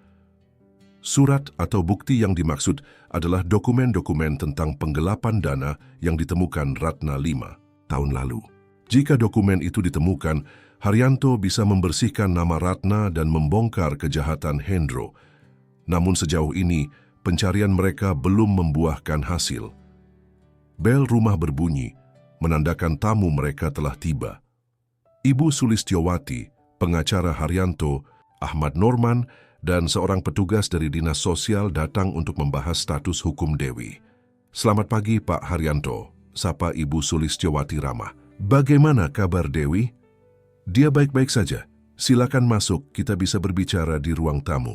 Surat atau bukti yang dimaksud adalah dokumen-dokumen tentang penggelapan dana yang ditemukan Ratna 5 tahun lalu. Jika dokumen itu ditemukan, Haryanto bisa membersihkan nama Ratna dan membongkar kejahatan Hendro. Namun sejauh ini, pencarian mereka belum membuahkan hasil. Bel rumah berbunyi, menandakan tamu mereka telah tiba. Ibu Sulistyowati, pengacara Haryanto, Ahmad Norman, dan seorang petugas dari Dinas Sosial datang untuk membahas status hukum Dewi. Selamat pagi, Pak Haryanto, sapa Ibu Sulistyowati ramah. Bagaimana kabar Dewi? Dia baik-baik saja. Silakan masuk, kita bisa berbicara di ruang tamu.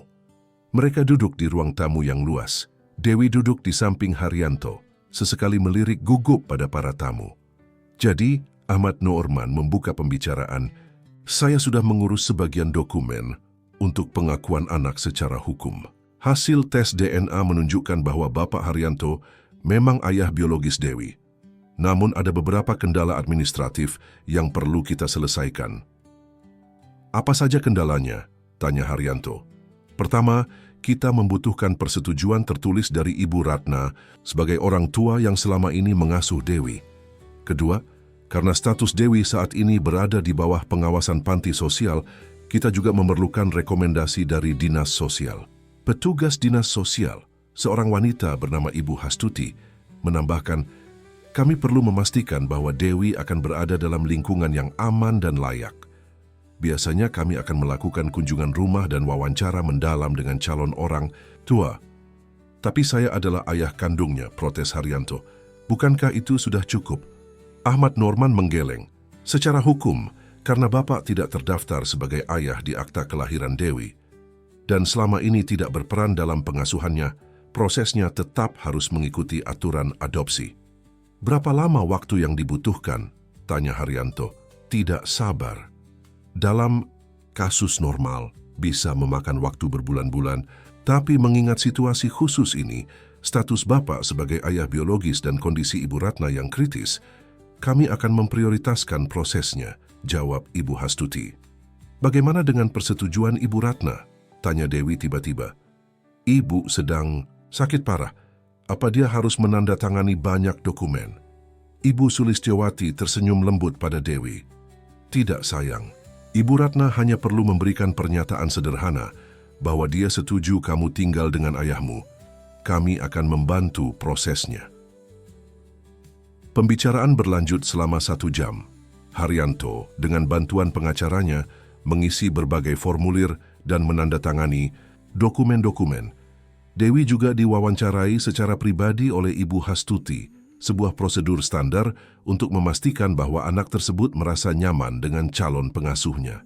Mereka duduk di ruang tamu yang luas. Dewi duduk di samping Haryanto, sesekali melirik gugup pada para tamu. Jadi, Ahmad Norman membuka pembicaraan. Saya sudah mengurus sebagian dokumen untuk pengakuan anak secara hukum. Hasil tes DNA menunjukkan bahwa Bapak Haryanto memang ayah biologis Dewi. Namun ada beberapa kendala administratif yang perlu kita selesaikan. Apa saja kendalanya? Tanya Haryanto. Pertama, kita membutuhkan persetujuan tertulis dari Ibu Ratna sebagai orang tua yang selama ini mengasuh Dewi. Kedua, karena status Dewi saat ini berada di bawah pengawasan panti sosial, kita juga memerlukan rekomendasi dari Dinas Sosial. Petugas Dinas Sosial, seorang wanita bernama Ibu Hastuti, menambahkan, kami perlu memastikan bahwa Dewi akan berada dalam lingkungan yang aman dan layak. Biasanya kami akan melakukan kunjungan rumah dan wawancara mendalam dengan calon orang tua. Tapi saya adalah ayah kandungnya, protes Haryanto. Bukankah itu sudah cukup? Ahmad Norman menggeleng. Secara hukum, Karena Bapak tidak terdaftar sebagai ayah di akta kelahiran Dewi, dan selama ini tidak berperan dalam pengasuhannya, prosesnya tetap harus mengikuti aturan adopsi. Berapa lama waktu yang dibutuhkan? Tanya Haryanto. Tidak sabar. Dalam kasus normal, bisa memakan waktu berbulan-bulan, tapi mengingat situasi khusus ini, status Bapak sebagai ayah biologis dan kondisi Ibu Ratna yang kritis, kami akan memprioritaskan prosesnya, jawab Ibu Hastuti. Bagaimana dengan persetujuan Ibu Ratna? Tanya Dewi tiba-tiba. Ibu sedang sakit parah. Apa dia harus menandatangani banyak dokumen? Ibu Sulistyowati tersenyum lembut pada Dewi. Tidak sayang, Ibu Ratna hanya perlu memberikan pernyataan sederhana bahwa dia setuju kamu tinggal dengan ayahmu. Kami akan membantu prosesnya. Pembicaraan berlanjut selama 1 jam. Haryanto dengan bantuan pengacaranya mengisi berbagai formulir dan menandatangani dokumen-dokumen. Dewi juga diwawancarai secara pribadi oleh Ibu Hastuti, sebuah prosedur standar untuk memastikan bahwa anak tersebut merasa nyaman dengan calon pengasuhnya.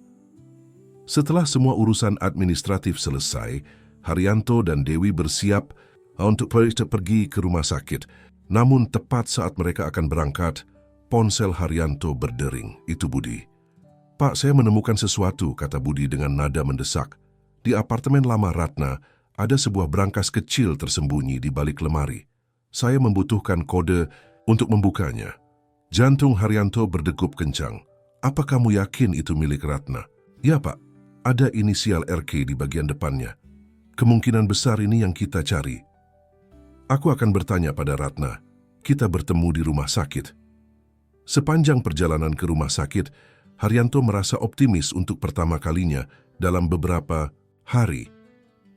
Setelah semua urusan administratif selesai, Haryanto dan Dewi bersiap untuk pergi ke rumah sakit. Namun tepat saat mereka akan berangkat, ponsel Haryanto berdering. Itu Budi. Pak, saya menemukan sesuatu, kata Budi dengan nada mendesak. Di apartemen lama Ratna, ada sebuah brankas kecil tersembunyi di balik lemari. Saya membutuhkan kode untuk membukanya. Jantung Haryanto berdegup kencang. Apa kamu yakin itu milik Ratna? Ya, Pak. Ada inisial RK di bagian depannya. Kemungkinan besar ini yang kita cari. Aku akan bertanya pada Ratna. Kita bertemu di rumah sakit. Sepanjang perjalanan ke rumah sakit, Haryanto merasa optimis untuk pertama kalinya dalam beberapa hari.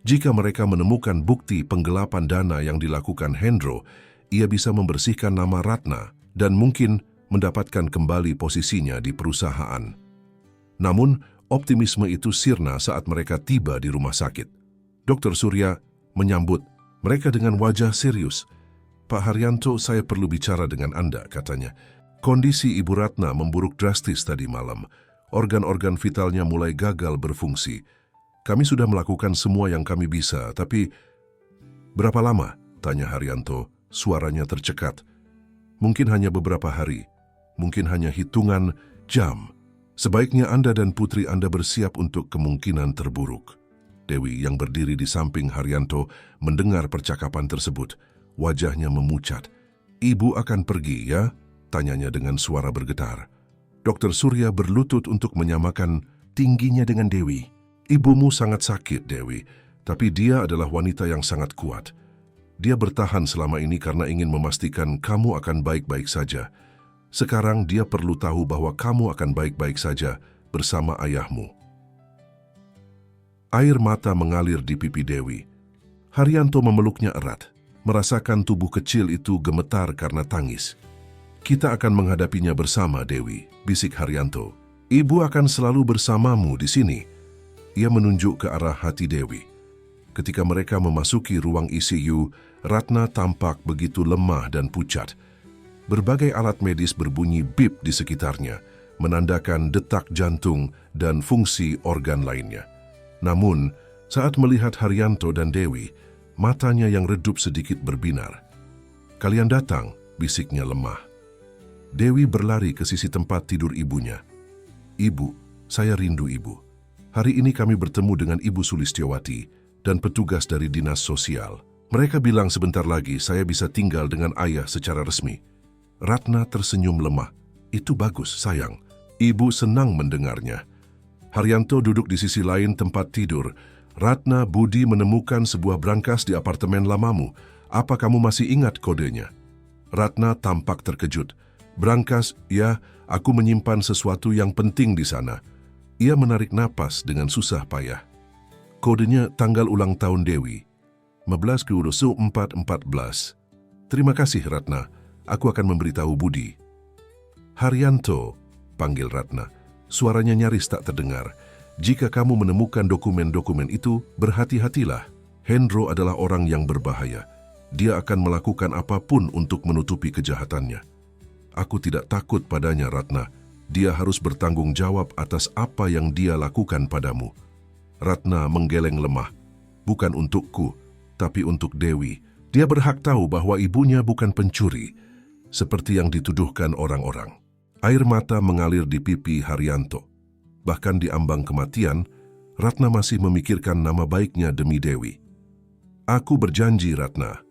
Jika mereka menemukan bukti penggelapan dana yang dilakukan Hendro, ia bisa membersihkan nama Ratna dan mungkin mendapatkan kembali posisinya di perusahaan. Namun, optimisme itu sirna saat mereka tiba di rumah sakit. Dr. Surya menyambut mereka dengan wajah serius. Pak Haryanto, saya perlu bicara dengan Anda, katanya. Kondisi Ibu Ratna memburuk drastis tadi malam. Organ-organ vitalnya mulai gagal berfungsi. Kami sudah melakukan semua yang kami bisa, tapi... Berapa lama? Tanya Haryanto, suaranya tercekat. Mungkin hanya beberapa hari. Mungkin hanya hitungan jam. Sebaiknya Anda dan putri Anda bersiap untuk kemungkinan terburuk. Dewi yang berdiri di samping Haryanto mendengar percakapan tersebut. Wajahnya memucat. Ibu akan pergi, ya? Tanyanya dengan suara bergetar. Dr. Surya berlutut untuk menyamakan tingginya dengan Dewi. Ibumu sangat sakit, Dewi, tapi dia adalah wanita yang sangat kuat. Dia bertahan selama ini karena ingin memastikan kamu akan baik-baik saja. Sekarang dia perlu tahu bahwa kamu akan baik-baik saja bersama ayahmu. Air mata mengalir di pipi Dewi. Haryanto memeluknya erat, merasakan tubuh kecil itu gemetar karena tangis. Kita akan menghadapinya bersama, Dewi, bisik Haryanto. Ibu akan selalu bersamamu di sini. Ia menunjuk ke arah hati Dewi. Ketika mereka memasuki ruang ICU, Ratna tampak begitu lemah dan pucat. Berbagai alat medis berbunyi bip di sekitarnya, menandakan detak jantung dan fungsi organ lainnya. Namun, saat melihat Haryanto dan Dewi, matanya yang redup sedikit berbinar. Kalian datang, bisiknya lemah. Dewi berlari ke sisi tempat tidur ibunya. Ibu, saya rindu ibu. Hari ini kami bertemu dengan Ibu Sulistyowati dan petugas dari dinas sosial. Mereka bilang sebentar lagi saya bisa tinggal dengan ayah secara resmi. Ratna tersenyum lemah. Itu bagus, sayang. Ibu senang mendengarnya. Haryanto duduk di sisi lain tempat tidur. Ratna, Budi menemukan sebuah brankas di apartemen lamamu. Apa kamu masih ingat kodenya? Ratna tampak terkejut. Brankas, ya, aku menyimpan sesuatu yang penting di sana. Ia menarik napas dengan susah payah. Kodenya tanggal ulang tahun Dewi. 15/4/14. Terima kasih, Ratna. Aku akan memberitahu Budi. Haryanto, panggil Ratna. Suaranya nyaris tak terdengar. Jika kamu menemukan dokumen-dokumen itu, berhati-hatilah. Hendro adalah orang yang berbahaya. Dia akan melakukan apapun untuk menutupi kejahatannya. Aku tidak takut padanya, Ratna. Dia harus bertanggung jawab atas apa yang dia lakukan padamu. Ratna menggeleng lemah. Bukan untukku, tapi untuk Dewi. Dia berhak tahu bahwa ibunya bukan pencuri, seperti yang dituduhkan orang-orang. Air mata mengalir di pipi Haryanto. Bahkan di ambang kematian, Ratna masih memikirkan nama baiknya demi Dewi. Aku berjanji, Ratna,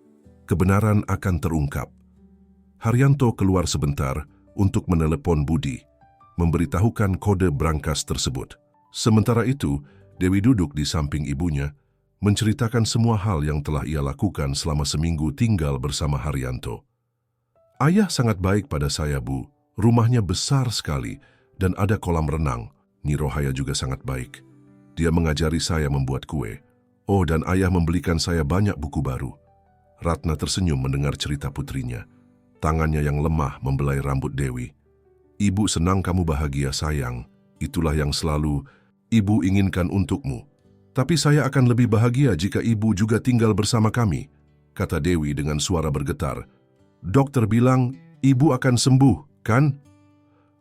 kebenaran akan terungkap. Haryanto keluar sebentar untuk menelepon Budi, memberitahukan kode brankas tersebut. Sementara itu, Dewi duduk di samping ibunya, menceritakan semua hal yang telah ia lakukan selama seminggu tinggal bersama Haryanto. Ayah sangat baik pada saya, Bu. Rumahnya besar sekali dan ada kolam renang. Nyi Rohaya juga sangat baik. Dia mengajari saya membuat kue. Oh, dan ayah membelikan saya banyak buku baru. Ratna tersenyum mendengar cerita putrinya. Tangannya yang lemah membelai rambut Dewi. Ibu senang kamu bahagia, sayang. Itulah yang selalu ibu inginkan untukmu. Tapi saya akan lebih bahagia jika ibu juga tinggal bersama kami, kata Dewi dengan suara bergetar. Dokter bilang ibu akan sembuh, kan?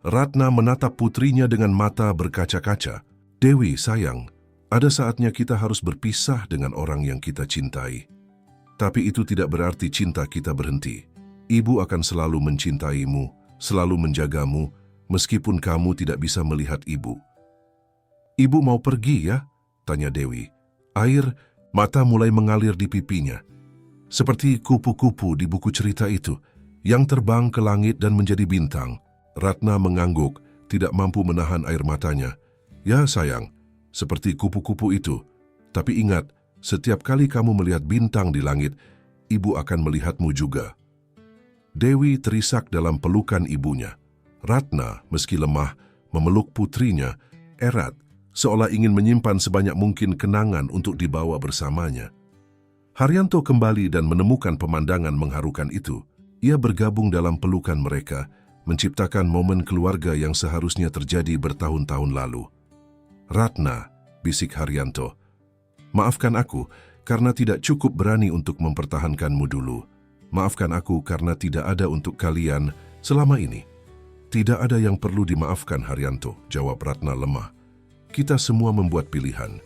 Ratna menatap putrinya dengan mata berkaca-kaca. Dewi, sayang, ada saatnya kita harus berpisah dengan orang yang kita cintai. Tapi itu tidak berarti cinta kita berhenti. Ibu akan selalu mencintaimu, selalu menjagamu, meskipun kamu tidak bisa melihat ibu. Ibu mau pergi ya? Tanya Dewi. Air mata mulai mengalir di pipinya. Seperti kupu-kupu di buku cerita itu, yang terbang ke langit dan menjadi bintang. Ratna mengangguk, tidak mampu menahan air matanya. Ya sayang, seperti kupu-kupu itu. Tapi ingat, setiap kali kamu melihat bintang di langit, ibu akan melihatmu juga. Dewi terisak dalam pelukan ibunya. Ratna, meski lemah, memeluk putrinya, erat, seolah ingin menyimpan sebanyak mungkin kenangan untuk dibawa bersamanya. Haryanto kembali dan menemukan pemandangan mengharukan itu. Ia bergabung dalam pelukan mereka, menciptakan momen keluarga yang seharusnya terjadi bertahun-tahun lalu. Ratna, bisik Haryanto, maafkan aku karena tidak cukup berani untuk mempertahankanmu dulu. Maafkan aku karena tidak ada untuk kalian selama ini. Tidak ada yang perlu dimaafkan, Haryanto, jawab Ratna lemah. Kita semua membuat pilihan.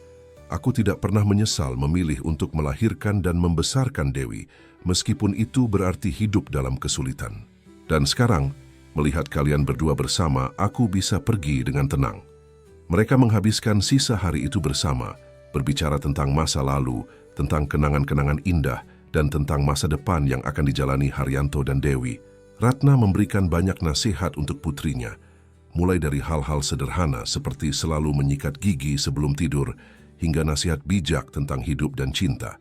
Aku tidak pernah menyesal memilih untuk melahirkan dan membesarkan Dewi, meskipun itu berarti hidup dalam kesulitan. Dan sekarang, melihat kalian berdua bersama, aku bisa pergi dengan tenang. Mereka menghabiskan sisa hari itu bersama, berbicara tentang masa lalu, tentang kenangan-kenangan indah, dan tentang masa depan yang akan dijalani Haryanto dan Dewi. Ratna memberikan banyak nasihat untuk putrinya, mulai dari hal-hal sederhana seperti selalu menyikat gigi sebelum tidur, hingga nasihat bijak tentang hidup dan cinta.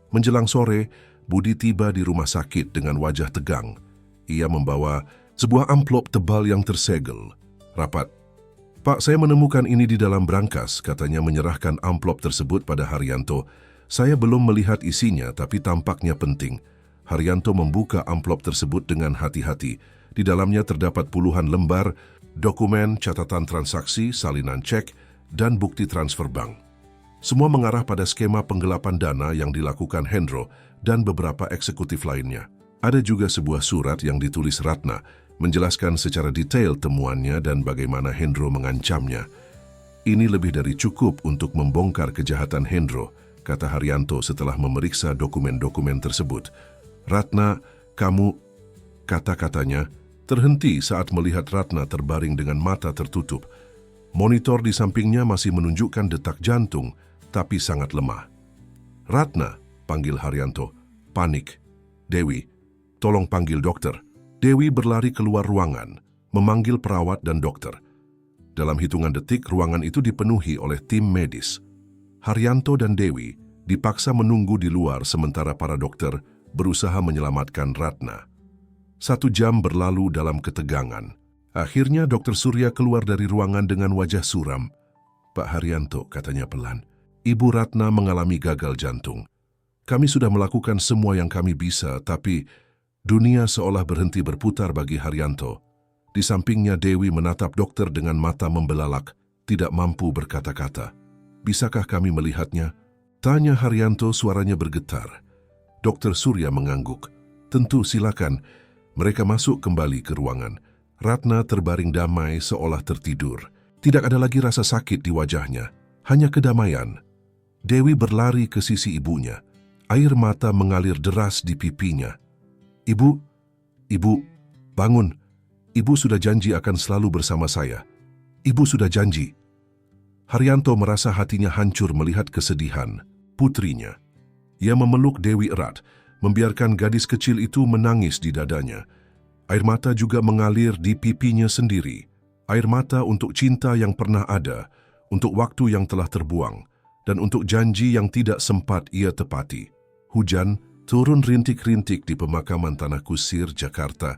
Menjelang sore, Budi tiba di rumah sakit dengan wajah tegang. Ia membawa sebuah amplop tebal yang tersegel. Rapat. Pak, saya menemukan ini di dalam brankas, katanya menyerahkan amplop tersebut pada Haryanto. Saya belum melihat isinya, tapi tampaknya penting. Haryanto membuka amplop tersebut dengan hati-hati. Di dalamnya terdapat puluhan lembar, dokumen, catatan transaksi, salinan cek, dan bukti transfer bank. Semua mengarah pada skema penggelapan dana yang dilakukan Hendro dan beberapa eksekutif lainnya. Ada juga sebuah surat yang ditulis Ratna, menjelaskan secara detail temuannya dan bagaimana Hendro mengancamnya. Ini lebih dari cukup untuk membongkar kejahatan Hendro, kata Haryanto setelah memeriksa dokumen-dokumen tersebut. Ratna, kamu, kata-katanya, terhenti saat melihat Ratna terbaring dengan mata tertutup. Monitor di sampingnya masih menunjukkan detak jantung, tapi sangat lemah. Ratna, panggil Haryanto, panik. Dewi, tolong panggil dokter. Dewi berlari keluar ruangan, memanggil perawat dan dokter. Dalam hitungan detik, ruangan itu dipenuhi oleh tim medis. Haryanto dan Dewi dipaksa menunggu di luar sementara para dokter berusaha menyelamatkan Ratna. 1 jam berlalu dalam ketegangan. Akhirnya Dr. Surya keluar dari ruangan dengan wajah suram. Pak Haryanto, katanya pelan, Ibu Ratna mengalami gagal jantung. Kami sudah melakukan semua yang kami bisa, tapi dunia seolah berhenti berputar bagi Haryanto. Di sampingnya Dewi menatap dokter dengan mata membelalak, tidak mampu berkata-kata. Bisakah kami melihatnya? Tanya Haryanto, suaranya bergetar. Dr. Surya mengangguk. Tentu, silakan. Mereka masuk kembali ke ruangan. Ratna terbaring damai seolah tertidur. Tidak ada lagi rasa sakit di wajahnya, hanya kedamaian. Dewi berlari ke sisi ibunya. Air mata mengalir deras di pipinya. Ibu, bangun. Ibu sudah janji akan selalu bersama saya. Ibu sudah janji. Haryanto merasa hatinya hancur melihat kesedihan putrinya. Ia memeluk Dewi erat, membiarkan gadis kecil itu menangis di dadanya. Air mata juga mengalir di pipinya sendiri. Air mata untuk cinta yang pernah ada, untuk waktu yang telah terbuang, dan untuk janji yang tidak sempat ia tepati. Hujan turun rintik-rintik di pemakaman Tanah Kusir, Jakarta,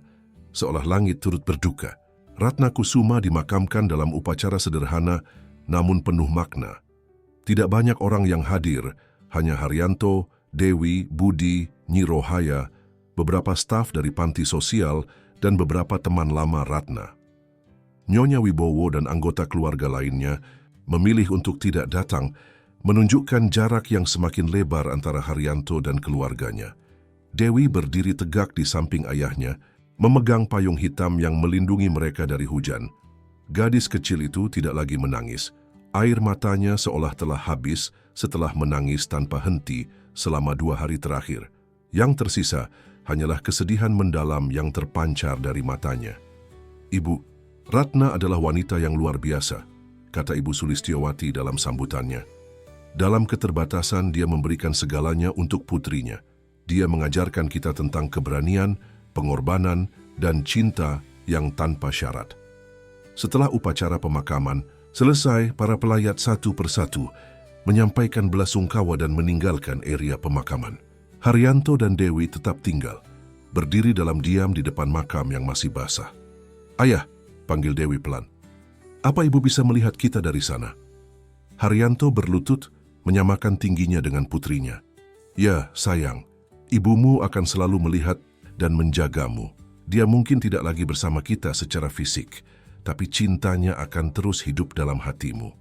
seolah langit turut berduka. Ratna Kusuma dimakamkan dalam upacara sederhana namun penuh makna. Tidak banyak orang yang hadir, hanya Haryanto, Dewi, Budi, Nyi Rohaya, beberapa staf dari panti sosial, dan beberapa teman lama Ratna. Nyonya Wibowo dan anggota keluarga lainnya memilih untuk tidak datang, menunjukkan jarak yang semakin lebar antara Haryanto dan keluarganya. Dewi berdiri tegak di samping ayahnya, memegang payung hitam yang melindungi mereka dari hujan. Gadis kecil itu tidak lagi menangis. Air matanya seolah telah habis setelah menangis tanpa henti selama 2 hari terakhir. Yang tersisa hanyalah kesedihan mendalam yang terpancar dari matanya. Ibu, Ratna adalah wanita yang luar biasa, kata Ibu Sulistiowati dalam sambutannya. Dalam keterbatasan dia memberikan segalanya untuk putrinya. Dia mengajarkan kita tentang keberanian, pengorbanan, dan cinta yang tanpa syarat. Setelah upacara pemakaman selesai, para pelayat satu persatu menyampaikan belasungkawa dan meninggalkan area pemakaman. Haryanto dan Dewi tetap tinggal, berdiri dalam diam di depan makam yang masih basah. Ayah, panggil Dewi pelan. Apa ibu bisa melihat kita dari sana? Haryanto berlutut, menyamakan tingginya dengan putrinya. Ya, sayang, ibumu akan selalu melihat dan menjagamu. Dia mungkin tidak lagi bersama kita secara fisik, tapi cintanya akan terus hidup dalam hatimu.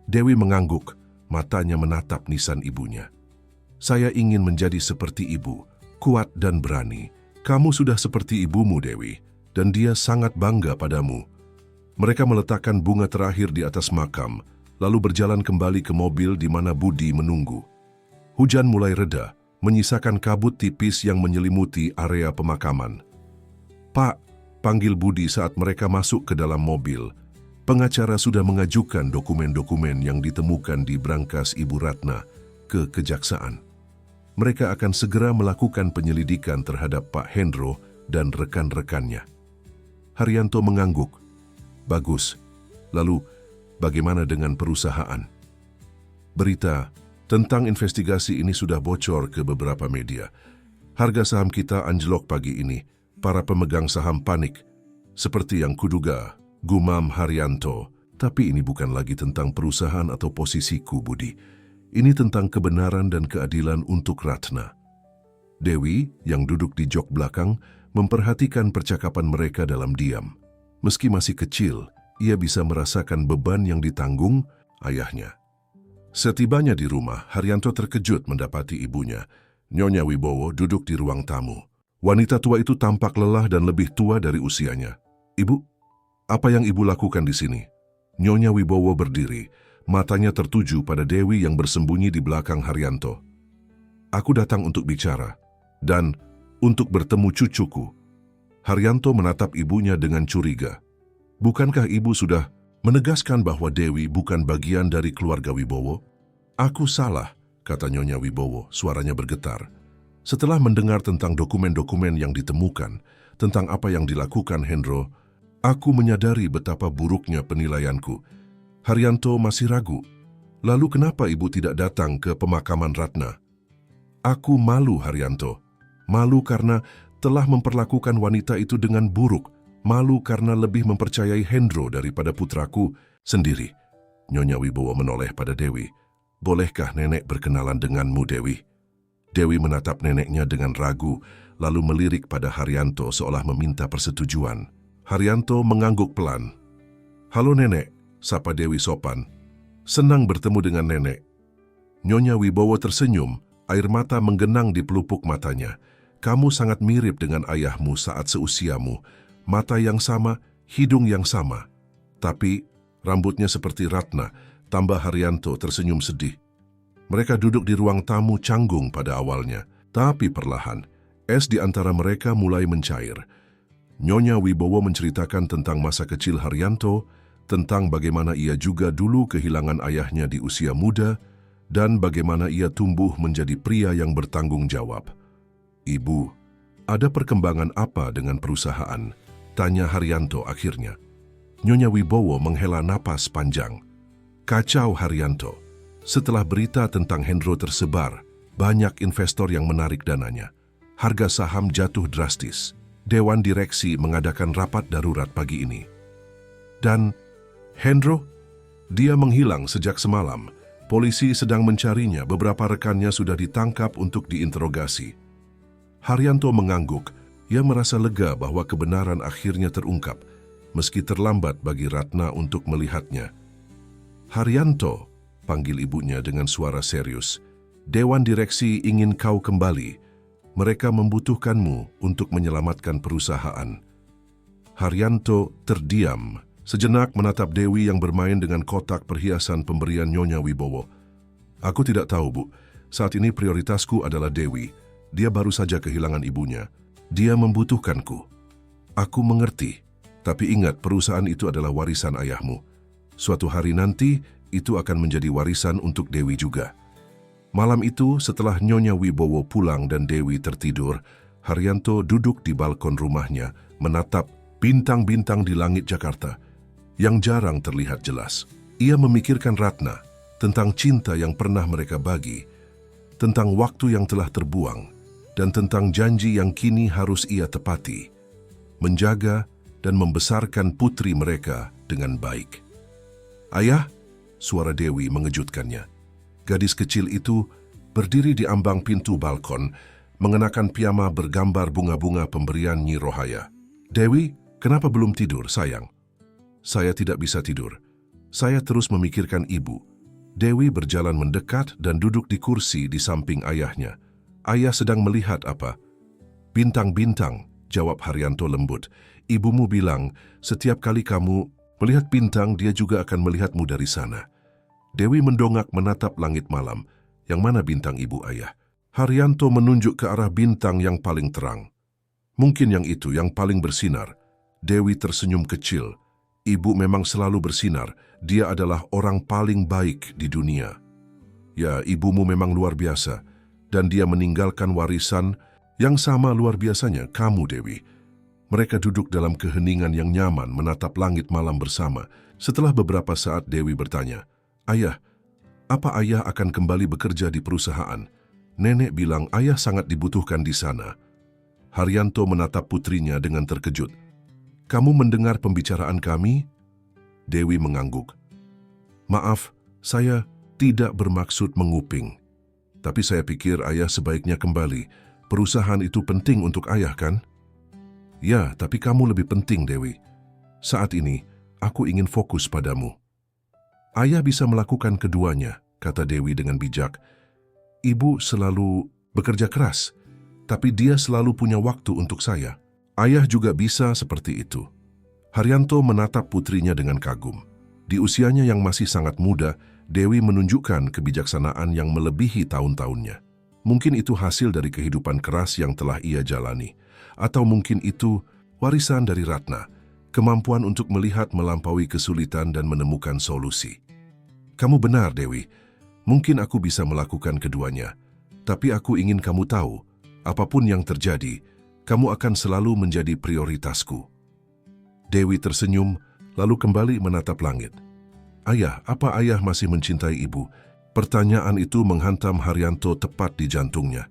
Dewi mengangguk, matanya menatap nisan ibunya. Saya ingin menjadi seperti ibu, kuat dan berani. Kamu sudah seperti ibumu, Dewi, dan dia sangat bangga padamu. Mereka meletakkan bunga terakhir di atas makam, lalu berjalan kembali ke mobil di mana Budi menunggu. Hujan mulai reda, menyisakan kabut tipis yang menyelimuti area pemakaman. Pak, panggil Budi saat mereka masuk ke dalam mobil. Pengacara sudah mengajukan dokumen-dokumen yang ditemukan di brankas Ibu Ratna ke kejaksaan. Mereka akan segera melakukan penyelidikan terhadap Pak Hendro dan rekan-rekannya. Haryanto mengangguk. Bagus. Lalu, bagaimana dengan perusahaan? Berita tentang investigasi ini sudah bocor ke beberapa media. Harga saham kita anjlok pagi ini. Para pemegang saham panik. Seperti yang kuduga, gumam Haryanto. Tapi ini bukan lagi tentang perusahaan atau posisiku, Budi. Ini tentang kebenaran dan keadilan untuk Ratna. Dewi, yang duduk di jok belakang, memperhatikan percakapan mereka dalam diam. Meski masih kecil, ia bisa merasakan beban yang ditanggung ayahnya. Setibanya di rumah, Haryanto terkejut mendapati ibunya, Nyonya Wibowo, duduk di ruang tamu. Wanita tua itu tampak lelah dan lebih tua dari usianya. Ibu, apa yang ibu lakukan di sini? Nyonya Wibowo berdiri, matanya tertuju pada Dewi yang bersembunyi di belakang Haryanto. Aku datang untuk bicara, dan untuk bertemu cucuku. Haryanto menatap ibunya dengan curiga. Bukankah ibu sudah menegaskan bahwa Dewi bukan bagian dari keluarga Wibowo? Aku salah, kata Nyonya Wibowo, suaranya bergetar. Setelah mendengar tentang dokumen-dokumen yang ditemukan, tentang apa yang dilakukan Hendro, aku menyadari betapa buruknya penilaianku. Haryanto masih ragu. Lalu kenapa ibu tidak datang ke pemakaman Ratna? Aku malu, Haryanto. Malu karena telah memperlakukan wanita itu dengan buruk. Malu karena lebih mempercayai Hendro daripada putraku sendiri. Nyonya Wibowo menoleh pada Dewi. Bolehkah nenek berkenalan denganmu, Dewi? Dewi menatap neneknya dengan ragu, lalu melirik pada Haryanto seolah meminta persetujuan. Haryanto mengangguk pelan. Halo nenek, sapa Dewi sopan. Senang bertemu dengan nenek. Nyonya Wibowo tersenyum, air mata menggenang di pelupuk matanya. Kamu sangat mirip dengan ayahmu saat seusiamu. Mata yang sama, hidung yang sama, tapi rambutnya seperti Ratna, tambah Haryanto tersenyum sedih. Mereka duduk di ruang tamu canggung pada awalnya, tapi perlahan, es di antara mereka mulai mencair. Nyonya Wibowo menceritakan tentang masa kecil Haryanto, tentang bagaimana ia juga dulu kehilangan ayahnya di usia muda, dan bagaimana ia tumbuh menjadi pria yang bertanggung jawab. "Ibu, ada perkembangan apa dengan perusahaan?" tanya Haryanto akhirnya. Nyonya Wibowo menghela napas panjang. "Kacau, Haryanto. Setelah berita tentang Hendro tersebar, banyak investor yang menarik dananya. Harga saham jatuh drastis. Dewan direksi mengadakan rapat darurat pagi ini. Dan Hendro, dia menghilang sejak semalam. Polisi sedang mencarinya, beberapa rekannya sudah ditangkap untuk diinterogasi." Haryanto mengangguk. Ia merasa lega bahwa kebenaran akhirnya terungkap, meski terlambat bagi Ratna untuk melihatnya. "Haryanto," panggil ibunya dengan suara serius, "Dewan direksi ingin kau kembali. Mereka membutuhkanmu untuk menyelamatkan perusahaan." Haryanto terdiam, sejenak menatap Dewi yang bermain dengan kotak perhiasan pemberian Nyonya Wibowo. "Aku tidak tahu, Bu. Saat ini prioritasku adalah Dewi. Dia baru saja kehilangan ibunya. Dia membutuhkanku." "Aku mengerti, tapi ingat perusahaan itu adalah warisan ayahmu. Suatu hari nanti, itu akan menjadi warisan untuk Dewi juga." Malam itu, setelah Nyonya Wibowo pulang dan Dewi tertidur, Haryanto duduk di balkon rumahnya, menatap bintang-bintang di langit Jakarta, yang jarang terlihat jelas. Ia memikirkan Ratna, tentang cinta yang pernah mereka bagi, tentang waktu yang telah terbuang, dan tentang janji yang kini harus ia tepati, menjaga dan membesarkan putri mereka dengan baik. "Ayah," suara Dewi mengejutkannya. Gadis kecil itu berdiri di ambang pintu balkon, mengenakan piyama bergambar bunga-bunga pemberian Nyi Rohaya. "Dewi, kenapa belum tidur, sayang?" "Saya tidak bisa tidur. Saya terus memikirkan ibu." Dewi berjalan mendekat dan duduk di kursi di samping ayahnya. "Ayah sedang melihat apa?" "Bintang-bintang," jawab Haryanto lembut. "Ibumu bilang, setiap kali kamu melihat bintang, dia juga akan melihatmu dari sana." Dewi mendongak menatap langit malam. "Yang mana bintang ibu, ayah?" Haryanto menunjuk ke arah bintang yang paling terang. "Mungkin yang itu, yang paling bersinar." Dewi tersenyum kecil. "Ibu memang selalu bersinar. Dia adalah orang paling baik di dunia." "Ya, ibumu memang luar biasa. Dan dia meninggalkan warisan yang sama luar biasanya, kamu, Dewi." Mereka duduk dalam keheningan yang nyaman menatap langit malam bersama. Setelah beberapa saat Dewi bertanya, "Ayah, apa ayah akan kembali bekerja di perusahaan? Nenek bilang ayah sangat dibutuhkan di sana." Haryanto menatap putrinya dengan terkejut. "Kamu mendengar pembicaraan kami?" Dewi mengangguk. "Maaf, saya tidak bermaksud menguping. Tapi saya pikir ayah sebaiknya kembali. Perusahaan itu penting untuk ayah, kan?" "Ya, tapi kamu lebih penting, Dewi. Saat ini, aku ingin fokus padamu." "Ayah bisa melakukan keduanya," kata Dewi dengan bijak. "Ibu selalu bekerja keras, tapi dia selalu punya waktu untuk saya. Ayah juga bisa seperti itu." Haryanto menatap putrinya dengan kagum. Di usianya yang masih sangat muda, Dewi menunjukkan kebijaksanaan yang melebihi tahun-tahunnya. Mungkin itu hasil dari kehidupan keras yang telah ia jalani, atau mungkin itu warisan dari Ratna, kemampuan untuk melihat melampaui kesulitan dan menemukan solusi. "Kamu benar, Dewi. Mungkin aku bisa melakukan keduanya. Tapi aku ingin kamu tahu, apapun yang terjadi, kamu akan selalu menjadi prioritasku." Dewi tersenyum, lalu kembali menatap langit. "Ayah, apa ayah masih mencintai ibu?" Pertanyaan itu menghantam Haryanto tepat di jantungnya.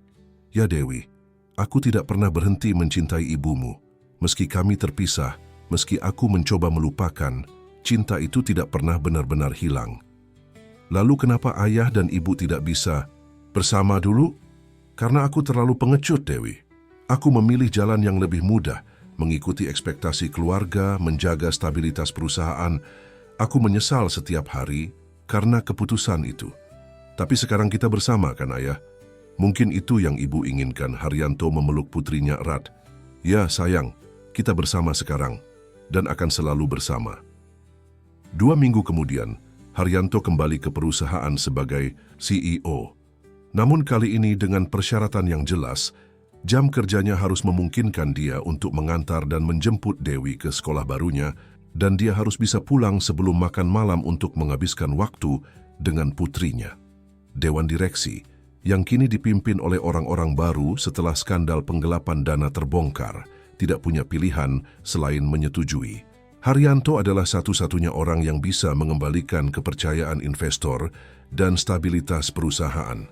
"Ya, Dewi, aku tidak pernah berhenti mencintai ibumu. Meski kami terpisah, meski aku mencoba melupakan, cinta itu tidak pernah benar-benar hilang." "Lalu kenapa ayah dan ibu tidak bisa bersama dulu?" "Karena aku terlalu pengecut, Dewi. Aku memilih jalan yang lebih mudah, mengikuti ekspektasi keluarga, menjaga stabilitas perusahaan. Aku menyesal setiap hari karena keputusan itu. Tapi sekarang kita bersama, kan, ayah? Mungkin itu yang ibu inginkan." Haryanto memeluk putrinya erat. "Ya, sayang, kita bersama sekarang." dan akan selalu bersama. 2 minggu kemudian, Haryanto kembali ke perusahaan sebagai CEO. Namun kali ini dengan persyaratan yang jelas, jam kerjanya harus memungkinkan dia untuk mengantar dan menjemput Dewi ke sekolah barunya, dan dia harus bisa pulang sebelum makan malam untuk menghabiskan waktu dengan putrinya. Dewan direksi, yang kini dipimpin oleh orang-orang baru setelah skandal penggelapan dana terbongkar, tidak punya pilihan selain menyetujui. Haryanto adalah satu-satunya orang yang bisa mengembalikan kepercayaan investor dan stabilitas perusahaan.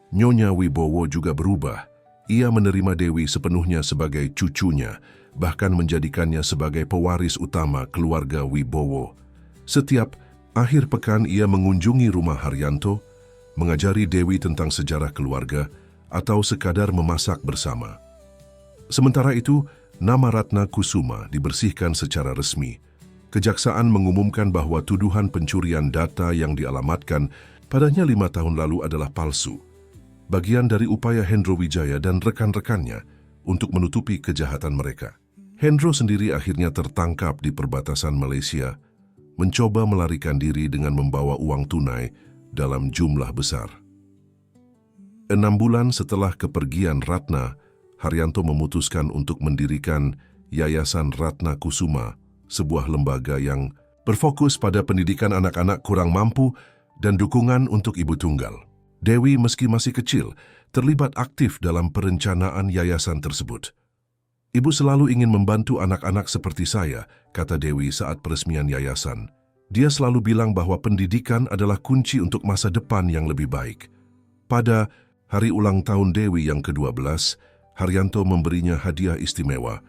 Nyonya Wibowo juga berubah. Ia menerima Dewi sepenuhnya sebagai cucunya, bahkan menjadikannya sebagai pewaris utama keluarga Wibowo. Setiap akhir pekan ia mengunjungi rumah Haryanto, mengajari Dewi tentang sejarah keluarga, atau sekadar memasak bersama. Sementara itu, nama Ratna Kusuma dibersihkan secara resmi. Kejaksaan mengumumkan bahwa tuduhan pencurian data yang dialamatkan padanya 5 tahun lalu adalah palsu. Bagian dari upaya Hendro Wijaya dan rekan-rekannya untuk menutupi kejahatan mereka. Hendro sendiri akhirnya tertangkap di perbatasan Malaysia, mencoba melarikan diri dengan membawa uang tunai dalam jumlah besar. 6 bulan setelah kepergian Ratna, Haryanto memutuskan untuk mendirikan Yayasan Ratna Kusuma, sebuah lembaga yang berfokus pada pendidikan anak-anak kurang mampu dan dukungan untuk ibu tunggal. Dewi meski masih kecil, terlibat aktif dalam perencanaan yayasan tersebut. Ibu selalu ingin membantu anak-anak seperti saya, kata Dewi saat peresmian yayasan. Dia selalu bilang bahwa pendidikan adalah kunci untuk masa depan yang lebih baik. Pada hari ulang tahun Dewi yang ke-12, Haryanto memberinya hadiah istimewa,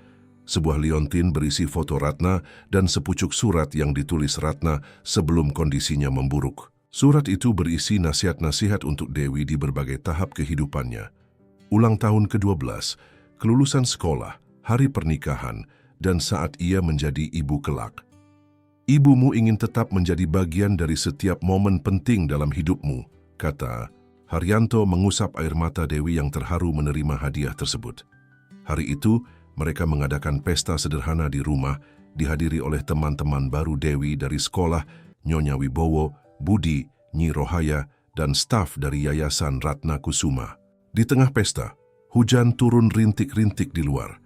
sebuah liontin berisi foto Ratna dan sepucuk surat yang ditulis Ratna sebelum kondisinya memburuk. Surat itu berisi nasihat-nasihat untuk Dewi di berbagai tahap kehidupannya. Ulang tahun ke-12, kelulusan sekolah, hari pernikahan, dan saat ia menjadi ibu kelak. Ibumu ingin tetap menjadi bagian dari setiap momen penting dalam hidupmu, kata Haryanto mengusap air mata Dewi yang terharu menerima hadiah tersebut. Hari itu, mereka mengadakan pesta sederhana di rumah, dihadiri oleh teman-teman baru Dewi dari sekolah, Nyonya Wibowo, Budi, Nyi Rohaya, dan staf dari Yayasan Ratna Kusuma. Di tengah pesta, hujan turun rintik-rintik di luar.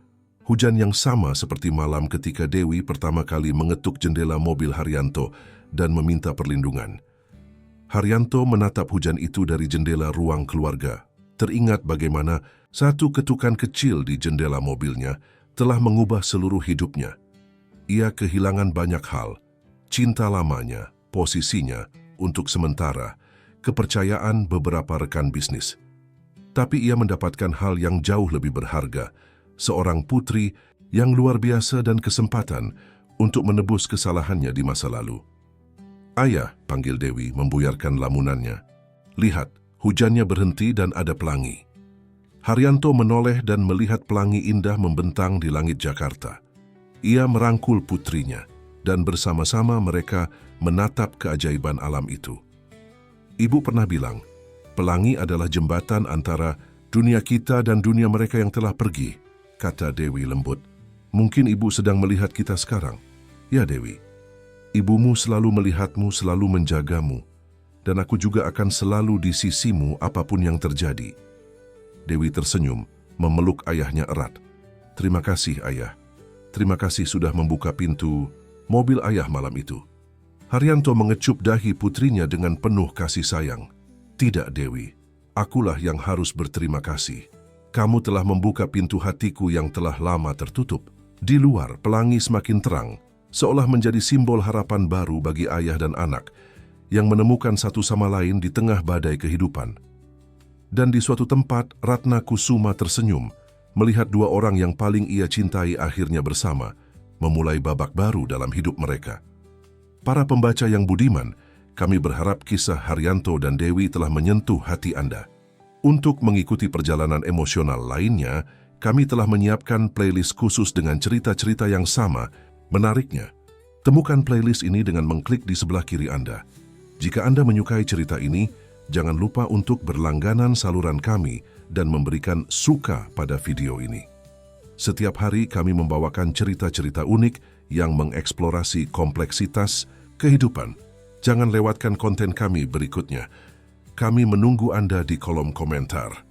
Hujan yang sama seperti malam ketika Dewi pertama kali mengetuk jendela mobil Haryanto dan meminta perlindungan. Haryanto menatap hujan itu dari jendela ruang keluarga. Teringat bagaimana satu ketukan kecil di jendela mobilnya telah mengubah seluruh hidupnya. Ia kehilangan banyak hal, cinta lamanya, posisinya, untuk sementara, kepercayaan beberapa rekan bisnis. Tapi ia mendapatkan hal yang jauh lebih berharga, seorang putri yang luar biasa dan kesempatan untuk menebus kesalahannya di masa lalu. Ayah, panggil Dewi membuyarkan lamunannya. Lihat, hujannya berhenti dan ada pelangi. Haryanto menoleh dan melihat pelangi indah membentang di langit Jakarta. Ia merangkul putrinya, dan bersama-sama mereka menatap keajaiban alam itu. Ibu pernah bilang, pelangi adalah jembatan antara dunia kita dan dunia mereka yang telah pergi, kata Dewi lembut. Mungkin ibu sedang melihat kita sekarang. Ya Dewi, ibumu selalu melihatmu, selalu menjagamu, dan aku juga akan selalu di sisimu apapun yang terjadi. Dewi tersenyum, memeluk ayahnya erat. Terima kasih ayah, terima kasih sudah membuka pintu mobil ayah malam itu. Haryanto mengecup dahi putrinya dengan penuh kasih sayang. Tidak Dewi, akulah yang harus berterima kasih. Kamu telah membuka pintu hatiku yang telah lama tertutup. Di luar, pelangi semakin terang, seolah menjadi simbol harapan baru bagi ayah dan anak yang menemukan satu sama lain di tengah badai kehidupan. Dan di suatu tempat, Ratna Kusuma tersenyum, melihat 2 orang yang paling ia cintai akhirnya bersama, memulai babak baru dalam hidup mereka. Para pembaca yang budiman, kami berharap kisah Haryanto dan Dewi telah menyentuh hati Anda. Untuk mengikuti perjalanan emosional lainnya, kami telah menyiapkan playlist khusus dengan cerita-cerita yang sama. Menariknya, temukan playlist ini dengan mengklik di sebelah kiri Anda. Jika Anda menyukai cerita ini, jangan lupa untuk berlangganan saluran kami dan memberikan suka pada video ini. Setiap hari kami membawakan cerita-cerita unik yang mengeksplorasi kompleksitas kehidupan. Jangan lewatkan konten kami berikutnya. Kami menunggu Anda di kolom komentar.